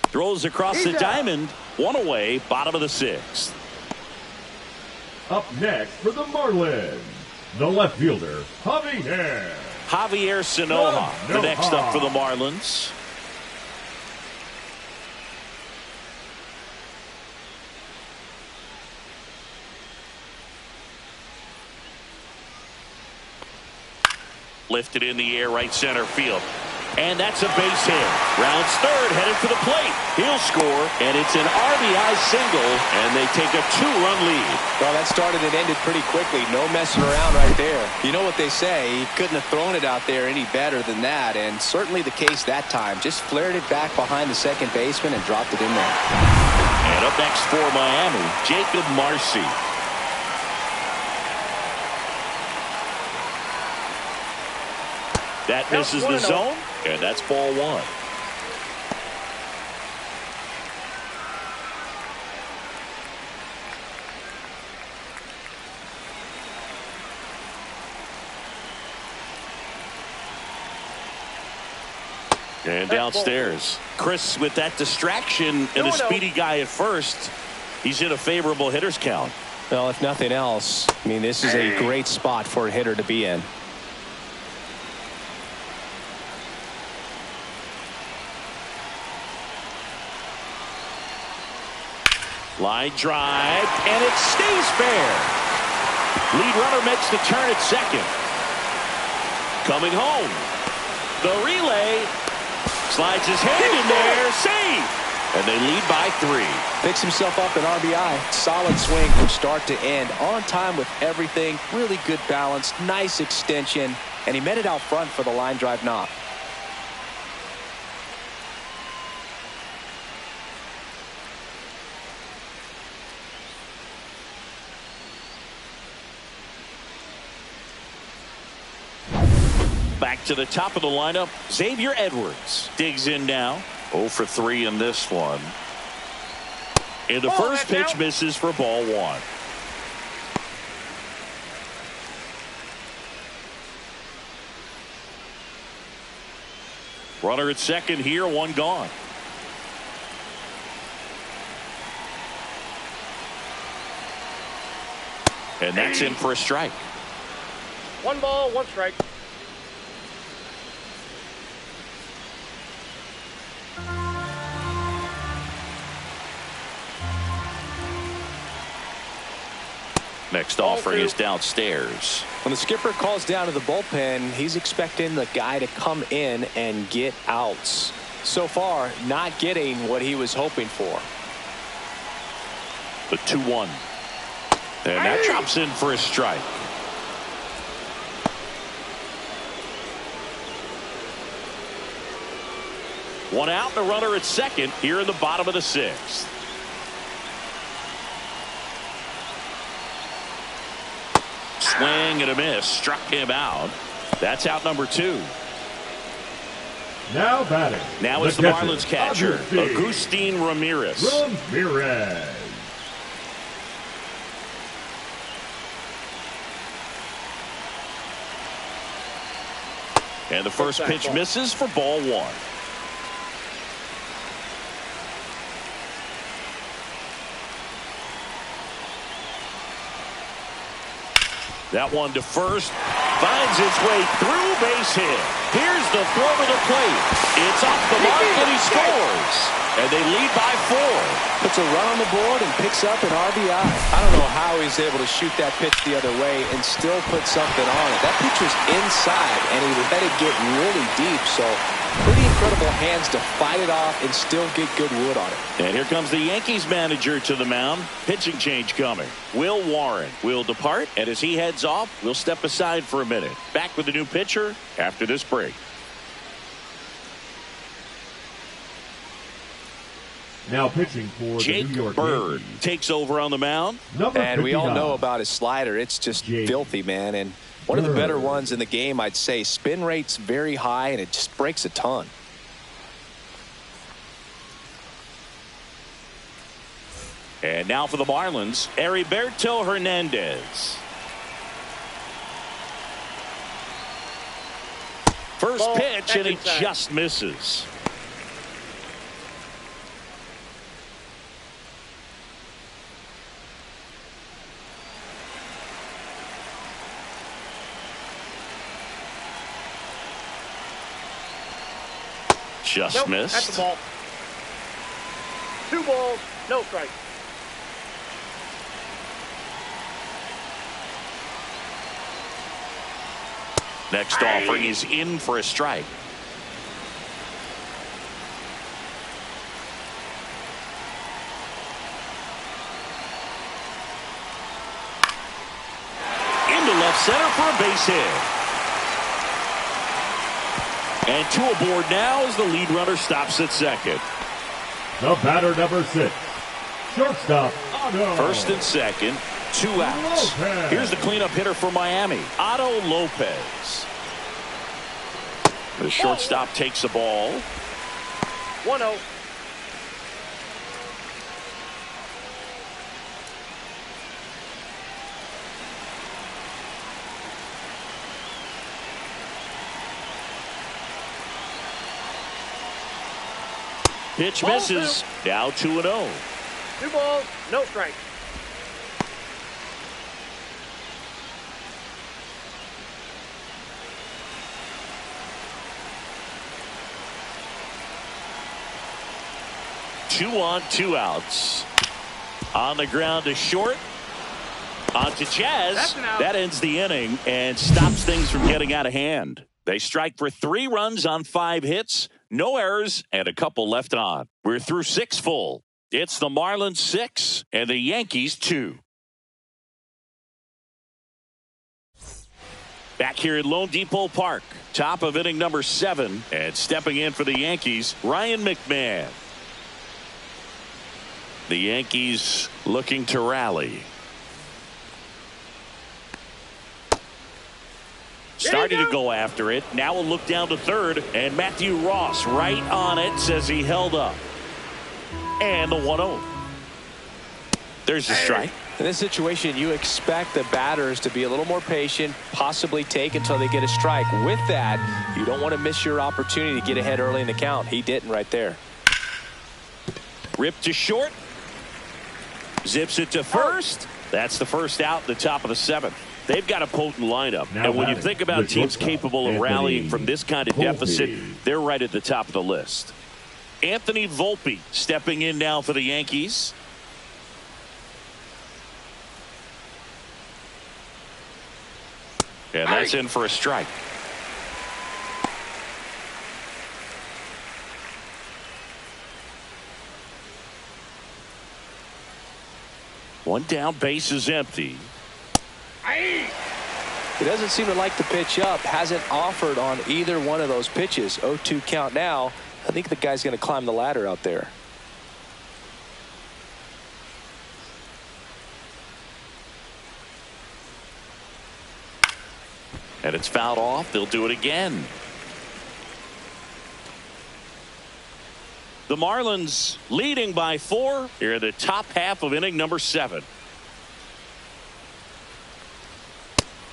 Throws across the diamond. One away, bottom of the sixth. Up next for the Marlins, the left fielder, Javier Sanoja, the next up for the Marlins. Lifted in the air, right center field. And that's a base hit. Rounds third, headed for the plate. He'll score, and it's an RBI single, and they take a 2-run lead. Well, that started and ended pretty quickly. No messing around right there. You know what they say, he couldn't have thrown it out there any better than that, and certainly the case that time. Just flared it back behind the second baseman and dropped it in there. And up next for Miami, Jacob Marcy. That misses the zone, and that's ball one. And downstairs, Chris with that distraction and a speedy guy at first, he's in a favorable hitter's count. Well, if nothing else, I mean, this is a great spot for a hitter to be in. Line drive, and it stays fair. Lead runner makes the turn at second. Coming home. The relay. Slides his hand in there. Save. And they lead by 3. Picks himself up an RBI. Solid swing from start to end. On time with everything. Really good balance. Nice extension. And he met it out front for the line drive knock. Back to the top of the lineup, Xavier Edwards digs in now. 0 for 3 in this one. And the first pitch misses for ball one. Runner at second here, one gone. And that's in for a strike. 1 ball, 1 strike. Next offering is downstairs. When the skipper calls down to the bullpen, he's expecting the guy to come in and get outs. So far, not getting what he was hoping for. The 2-1. And that drops in for a strike. One out and a runner at second here in the bottom of the sixth. Swing and a miss. Struck him out. That's out number 2. Now batting. Now it's the Marlins catcher, Agustin Ramirez. And the first pitch misses for ball 1. That one to first. Finds its way through, base hit. Here's the throw to the plate. It's off the mark and he scores. And they lead by 4. Puts a run on the board and picks up an RBI. I don't know how he's able to shoot that pitch the other way and still put something on it. That pitch was inside and he let it get really deep. So pretty incredible hands to fight it off and still get good wood on it. And here comes the Yankees manager to the mound. Pitching change coming. Will Warren will depart, and as he heads off, we'll step aside for a minute. Back with the new pitcher after this break. Now pitching for Jake the New York Bird Yankees. Takes over on the mound. And we all know about his slider. It's just filthy, man. And one of the better ones in the game, I'd say. Spin rate's very high, and it just breaks a ton. And now for the Marlins, Heriberto Hernandez. First pitch, and it just misses. Just missed. That's the ball. 2 balls, no strike. Next offering is in for a strike. Into left center for a base hit. And 2 aboard now as the lead runner stops at second. The batter, number 6. Shortstop, Otto. First and second, 2 outs. Lopez. Here's the cleanup hitter for Miami, Otto Lopez. The shortstop takes the ball. 1-0. Pitch misses. Now 2-0. 2 balls, no strike. Two on, 2 outs. On the ground to short. On to Jazz. That ends the inning and stops things from getting out of hand. They strike for 3 runs on 5 hits. No errors and a couple left on. We're through 6 full. It's the Marlins 6 and the Yankees 2. Back here at Lone Depot Park, top of inning number 7, and stepping in for the Yankees, Ryan McMahon. The Yankees looking to rally. Starting to go after it. Now we'll look down to third, and Matthew Ross right on it, says he held up. And the 1-0. There's the strike. In this situation, you expect the batters to be a little more patient, possibly take until they get a strike. With that, you don't want to miss your opportunity to get ahead early in the count. He didn't right there. Ripped to short. Zips it to first. That's the first out in the top of the 7th. They've got a potent lineup. Now and when you think about teams capable of rallying from this kind of deficit, they're right at the top of the list. Anthony Volpe stepping in now for the Yankees. And that's in for a strike. One down, base is empty. He doesn't seem to like the pitch up. Hasn't offered on either one of those pitches. 0-2 count now. I think the guy's going to climb the ladder out there. And it's fouled off. They'll do it again. The Marlins leading by 4 here in the top half of inning number 7.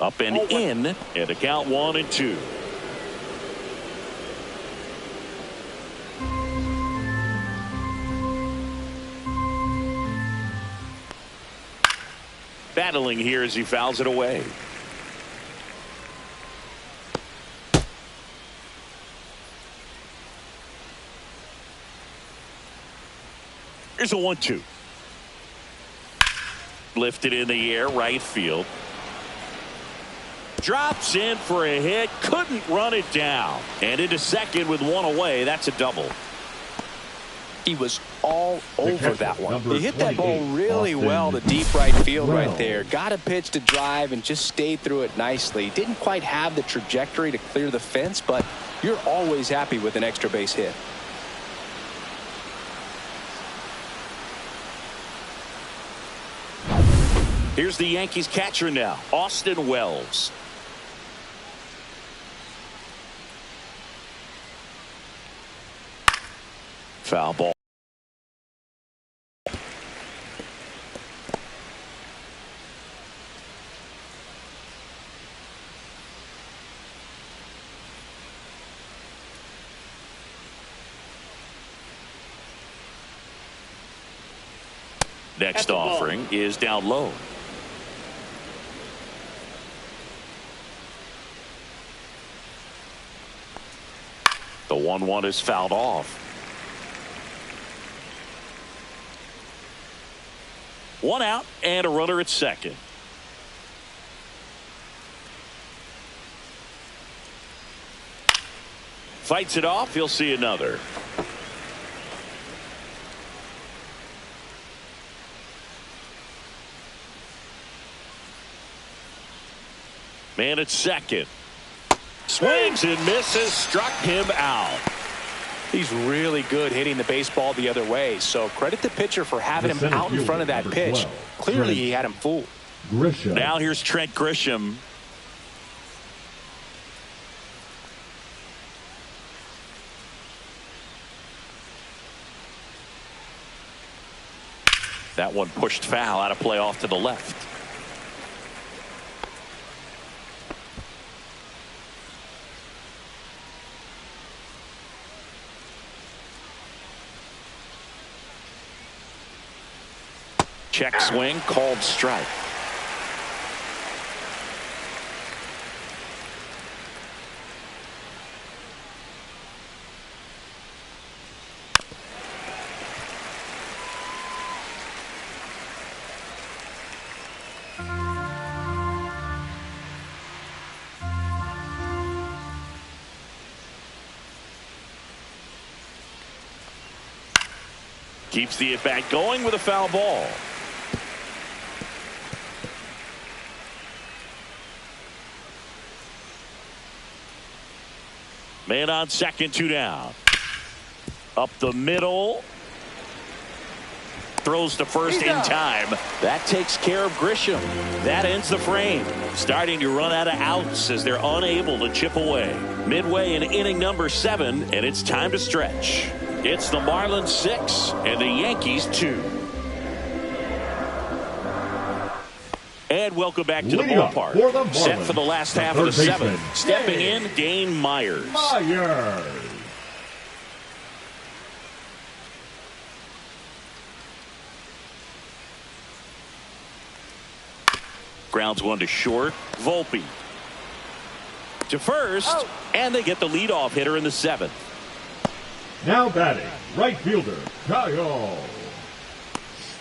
Up and in, and a count 1-2. Battling here as he fouls it away. Here's a 1-2. Lifted in the air, right field. Drops in for a hit, couldn't run it down. And into second with one away. That's a double. He was all over that one. He hit that ball really well to deep right field right there. Got a pitch to drive and just stayed through it nicely. Didn't quite have the trajectory to clear the fence, but you're always happy with an extra base hit. Here's the Yankees catcher now, Austin Wells. Foul ball. Next offering is down low. The 1-1 is fouled off. 1 out and a runner at second. Fights it off. He'll see another. Man at second. Swings and misses. Struck him out. He's really good hitting the baseball the other way. So credit the pitcher for having him out in front of that pitch. Clearly he had him fooled. Now here's Trent Grisham. That one pushed foul, out of play off to the left. Check swing, called strike. Keeps the at-bat going with a foul ball. Man on second, 2 down. Up the middle. Throws to first in time. That takes care of Grisham. That ends the frame. Starting to run out of outs as they're unable to chip away. Midway in inning number 7, and it's time to stretch. It's the Marlins 6 and the Yankees 2. And welcome back to the ballpark. Set for the last half of the 7th. Stepping in, Dane Myers. Grounds one to short. Volpe to first, and they get the leadoff hitter in the 7th. Now batting, right fielder, Kyle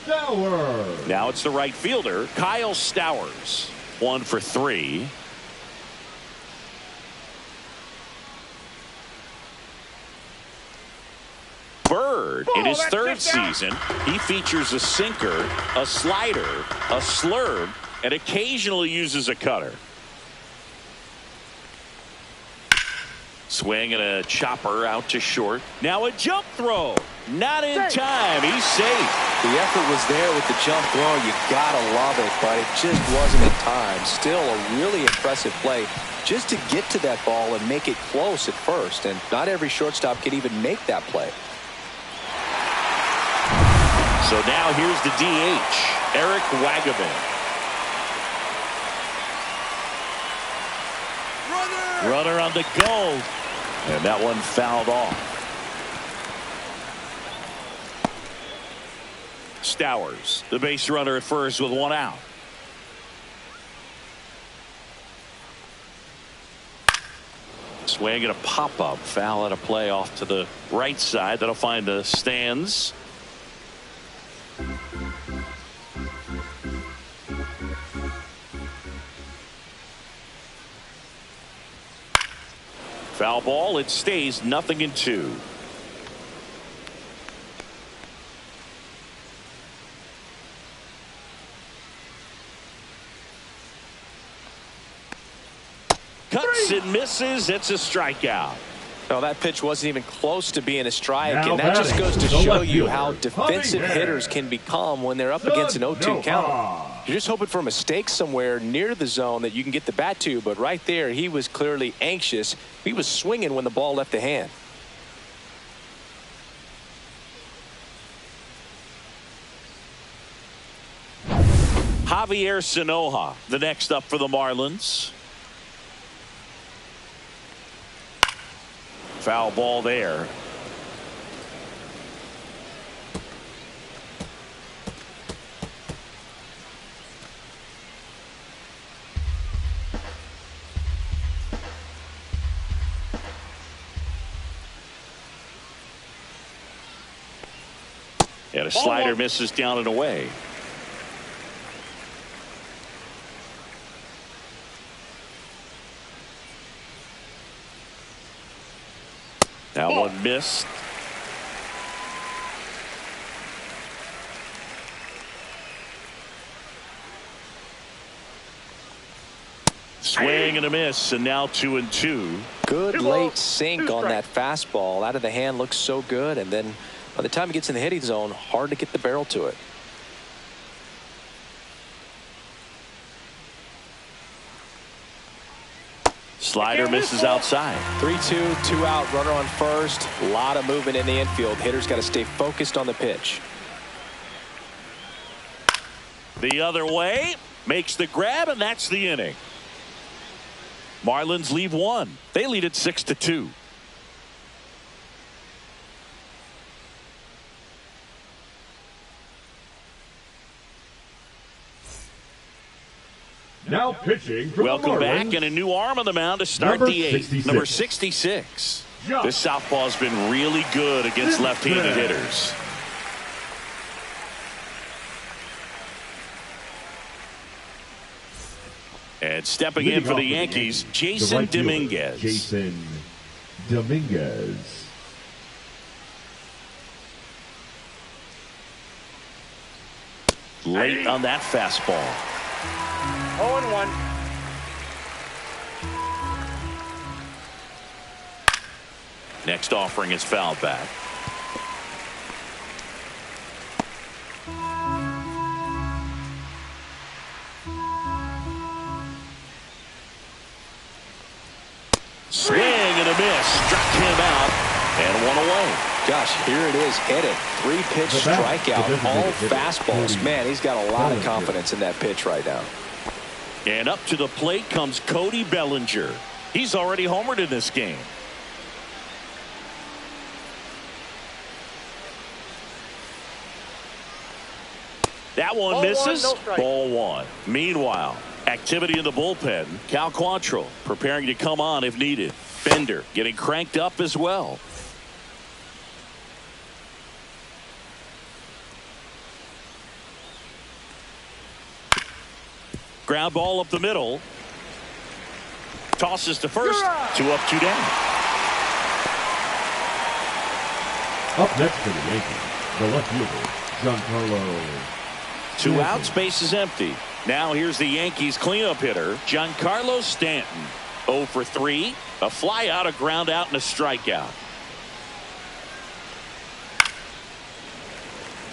Stowers. Now it's the right fielder, Kyle Stowers. 1 for 3. Bird third. In his third season, he features a sinker, a slider, a slurve, and occasionally uses a cutter. Swing and a chopper out to short. Now a jump throw. Not in time. He's safe. The effort was there with the jump throw. You gotta love it, but it just wasn't in time. Still a really impressive play just to get to that ball and make it close at first. And not every shortstop can even make that play. So now here's the DH, Eric Wagaman. Runner on the go. And that one fouled off. Stowers, the base runner at first with one out. Swing and a pop-up. Foul at a play off to the right side. That'll find the stands. Foul ball. It stays 0-2. Cuts and misses. It's a strikeout. No, that pitch wasn't even close to being a strike, Now and that just goes to batting, show the you left how fielder, defensive Javier hitters can become when they're up against an 0-2 count. You're just hoping for a mistake somewhere near the zone that you can get the bat to, but right there he was clearly anxious. He was swinging when the ball left the hand. Javier Sanoja, the next up for the Marlins. Foul ball there. And a slider misses down and away. That one missed. Swing and a miss, and now 2-2. Good late sink on that fastball. Out of the hand looks so good, and then by the time it gets in the hitting zone, hard to get the barrel to it. Slider misses outside. 3-2, 2 out, runner on first. A lot of movement in the infield. Hitters got to stay focused on the pitch. The other way, makes the grab, and that's the inning. Marlins leave one. They lead it 6-2. Now pitching for Welcome the back, Marlins, and a new arm on the mound to start Number the eighth. 66. Number 66. This southpaw's been really good against left-handed hitters. And stepping in for the Yankees, Jason right fielder, Dominguez. Jason Dominguez. Late on that fastball. 0-1. Next offering is fouled back. Swing and a miss. Struck him out and one away. Gosh, here it is, hit it. 3-pitch strikeout, all fastballs. Man, he's got a lot of confidence in that pitch right now. And up to the plate comes Cody Bellinger. He's already homered in this game. That one misses. Ball one. Meanwhile, activity in the bullpen. Cal Quantrill preparing to come on if needed. Bender getting cranked up as well. Ground ball up the middle. Tosses to first. 2 up, 2 down. Up next for the Yankees, the left fielder, Giancarlo. 2 outs, base is empty. Now here's the Yankees cleanup hitter, Giancarlo Stanton. 0 for 3, a fly out, a ground out, and a strikeout.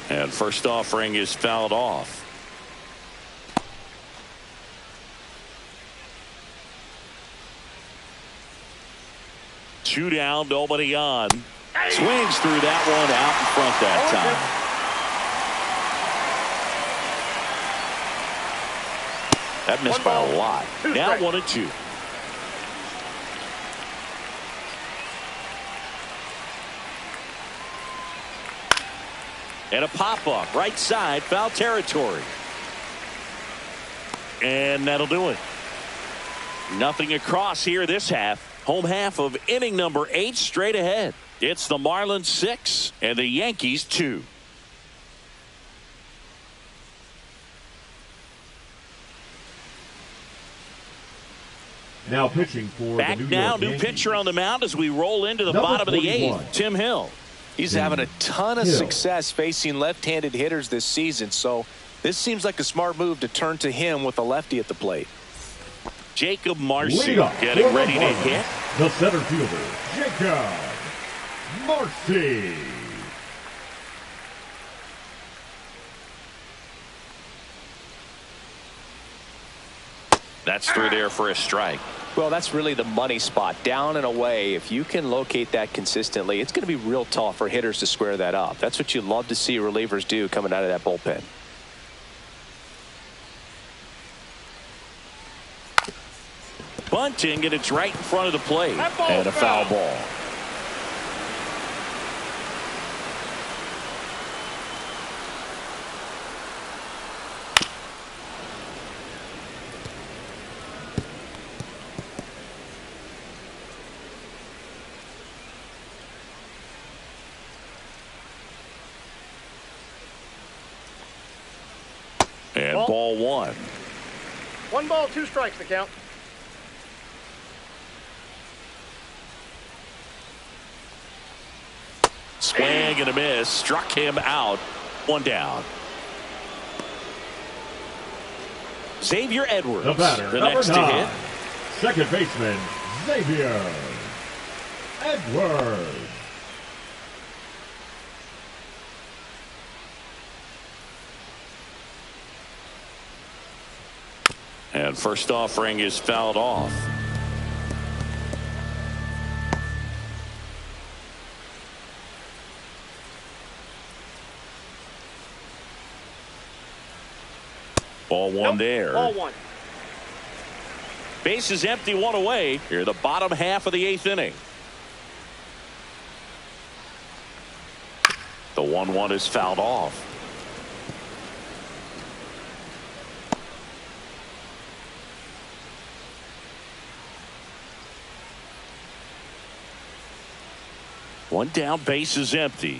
And first offering is fouled off. Two down, nobody on. Swings through that one, out in front that time. That missed by a lot. Now 1-2. And a pop-up, right side, foul territory. And that'll do it. Nothing across here this half. Home half of inning number 8 straight ahead. It's the Marlins 6 and the Yankees 2. Now pitching for back the New now, York new Yankees. pitcher on the mound as we roll into the Number bottom of the 41. 8th, Tim Hill. He's having a ton of success facing left-handed hitters this season, so this seems like a smart move to turn to him with a lefty at the plate. Jacob Marcy Leadoff getting for the ready to Marlins, hit. the center fielder, Jacob Marcy. That's through there for a strike. Well, that's really the money spot, down and away. If you can locate that consistently, it's going to be real tough for hitters to square that up. That's what you love to see relievers do coming out of that bullpen. Bunting, and it's right in front of the plate. And a foul ball. And ball 1. 1 ball, 2 strikes to count. Swing and a miss. Struck him out. 1 down. Xavier Edwards, The batter, the number next to 9. hit. Second baseman, Xavier Edwards. And first offering is fouled off. Ball 1 there. Ball 1. Base is empty, 1 away. Here, the bottom half of the 8th inning. The 1-1 is fouled off. One down, base is empty.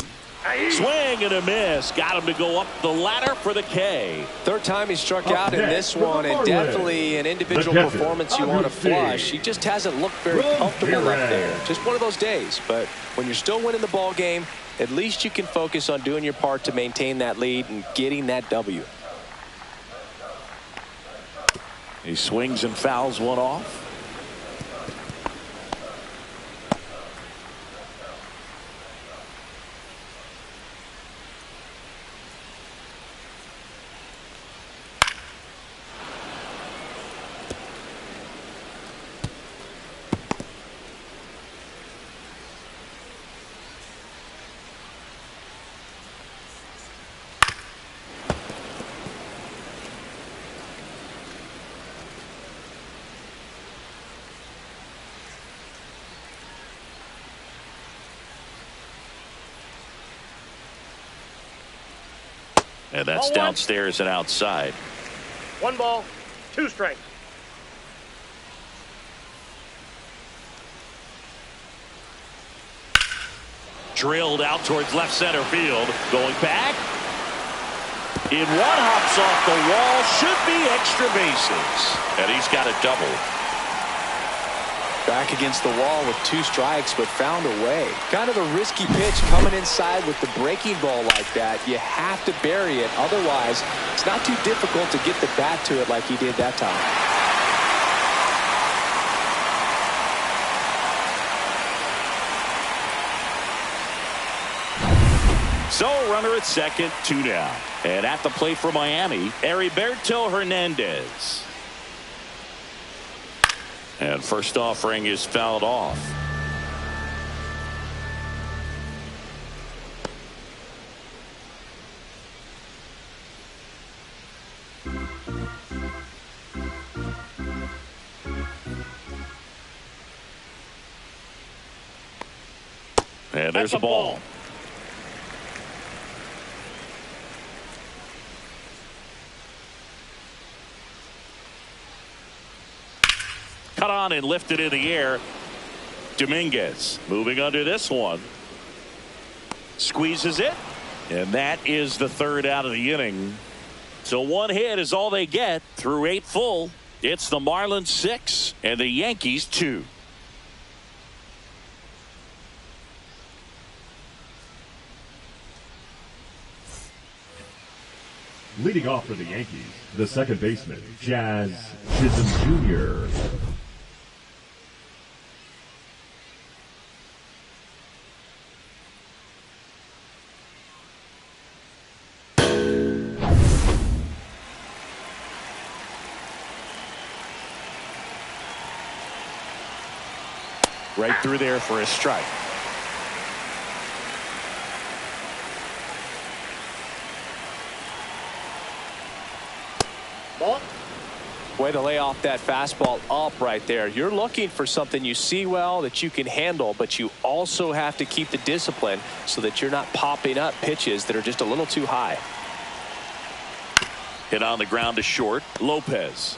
Swing and a miss. Got him to go up the ladder for the K. Third time he struck out in this one, and definitely an individual performance you want to flush. He just hasn't looked very comfortable up there. Just one of those days. But when you're still winning the ball game, at least you can focus on doing your part to maintain that lead and getting that W. He swings and fouls one off. And that's downstairs and outside. 1 ball, 2 strikes. Drilled out towards left center field. Going back. In 1, hops off the wall. Should be extra bases. And he's got a double. Back against the wall with 2 strikes, but found a way. Kind of a risky pitch coming inside with the breaking ball like that. You have to bury it. Otherwise, it's not too difficult to get the bat to it like he did that time. So runner at second, 2 down. And at the plate for Miami, Heriberto Hernandez. And first offering is fouled off. And there's a ball. Cut on and lifted in the air. Dominguez moving under this one. Squeezes it. And that is the 3rd out of the inning. So 1 hit is all they get through 8 full. It's the Marlins 6 and the Yankees 2. Leading off for the Yankees, the second baseman, Chisholm Jr. Right through there for a strike. Ball. Way to lay off that fastball up right there. You're looking for something you see well that you can handle, but you also have to keep the discipline so that you're not popping up pitches that are just a little too high. Hit on the ground to short. Lopez.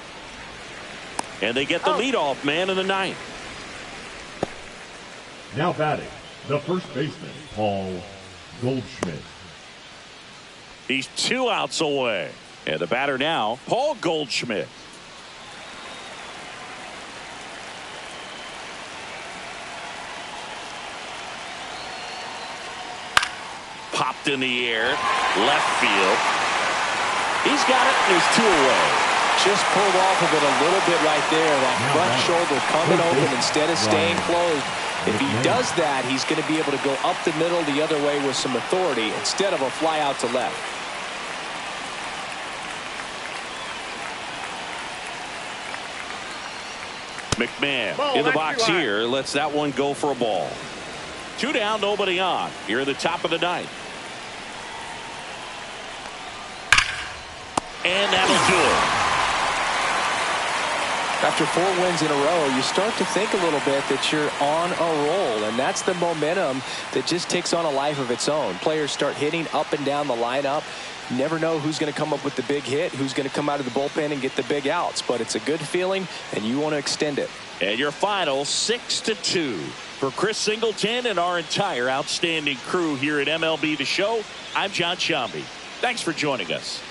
And they get the leadoff man in the 9th. Now batting, the first baseman, Paul Goldschmidt. He's 2 outs away. And the batter now, Paul Goldschmidt. Popped in the air, left field. He's got it, and he's 2 away. Just pulled off of it a little bit right there. That front shoulder coming open instead of staying closed. If he does that, he's going to be able to go up the middle the other way with some authority instead of a fly out to left. McMahon in the box here. Lets that one go for a ball. 2 down, nobody on. Here at the top of the 9th. And that'll do it. After 4 wins in a row, you start to think a little bit that you're on a roll, and that's the momentum that just takes on a life of its own. Players start hitting up and down the lineup. You never know who's going to come up with the big hit, who's going to come out of the bullpen and get the big outs, but it's a good feeling, and you want to extend it. And your final 6-2. For Chris Singleton and our entire outstanding crew here at MLB The Show, I'm John Shambi. Thanks for joining us.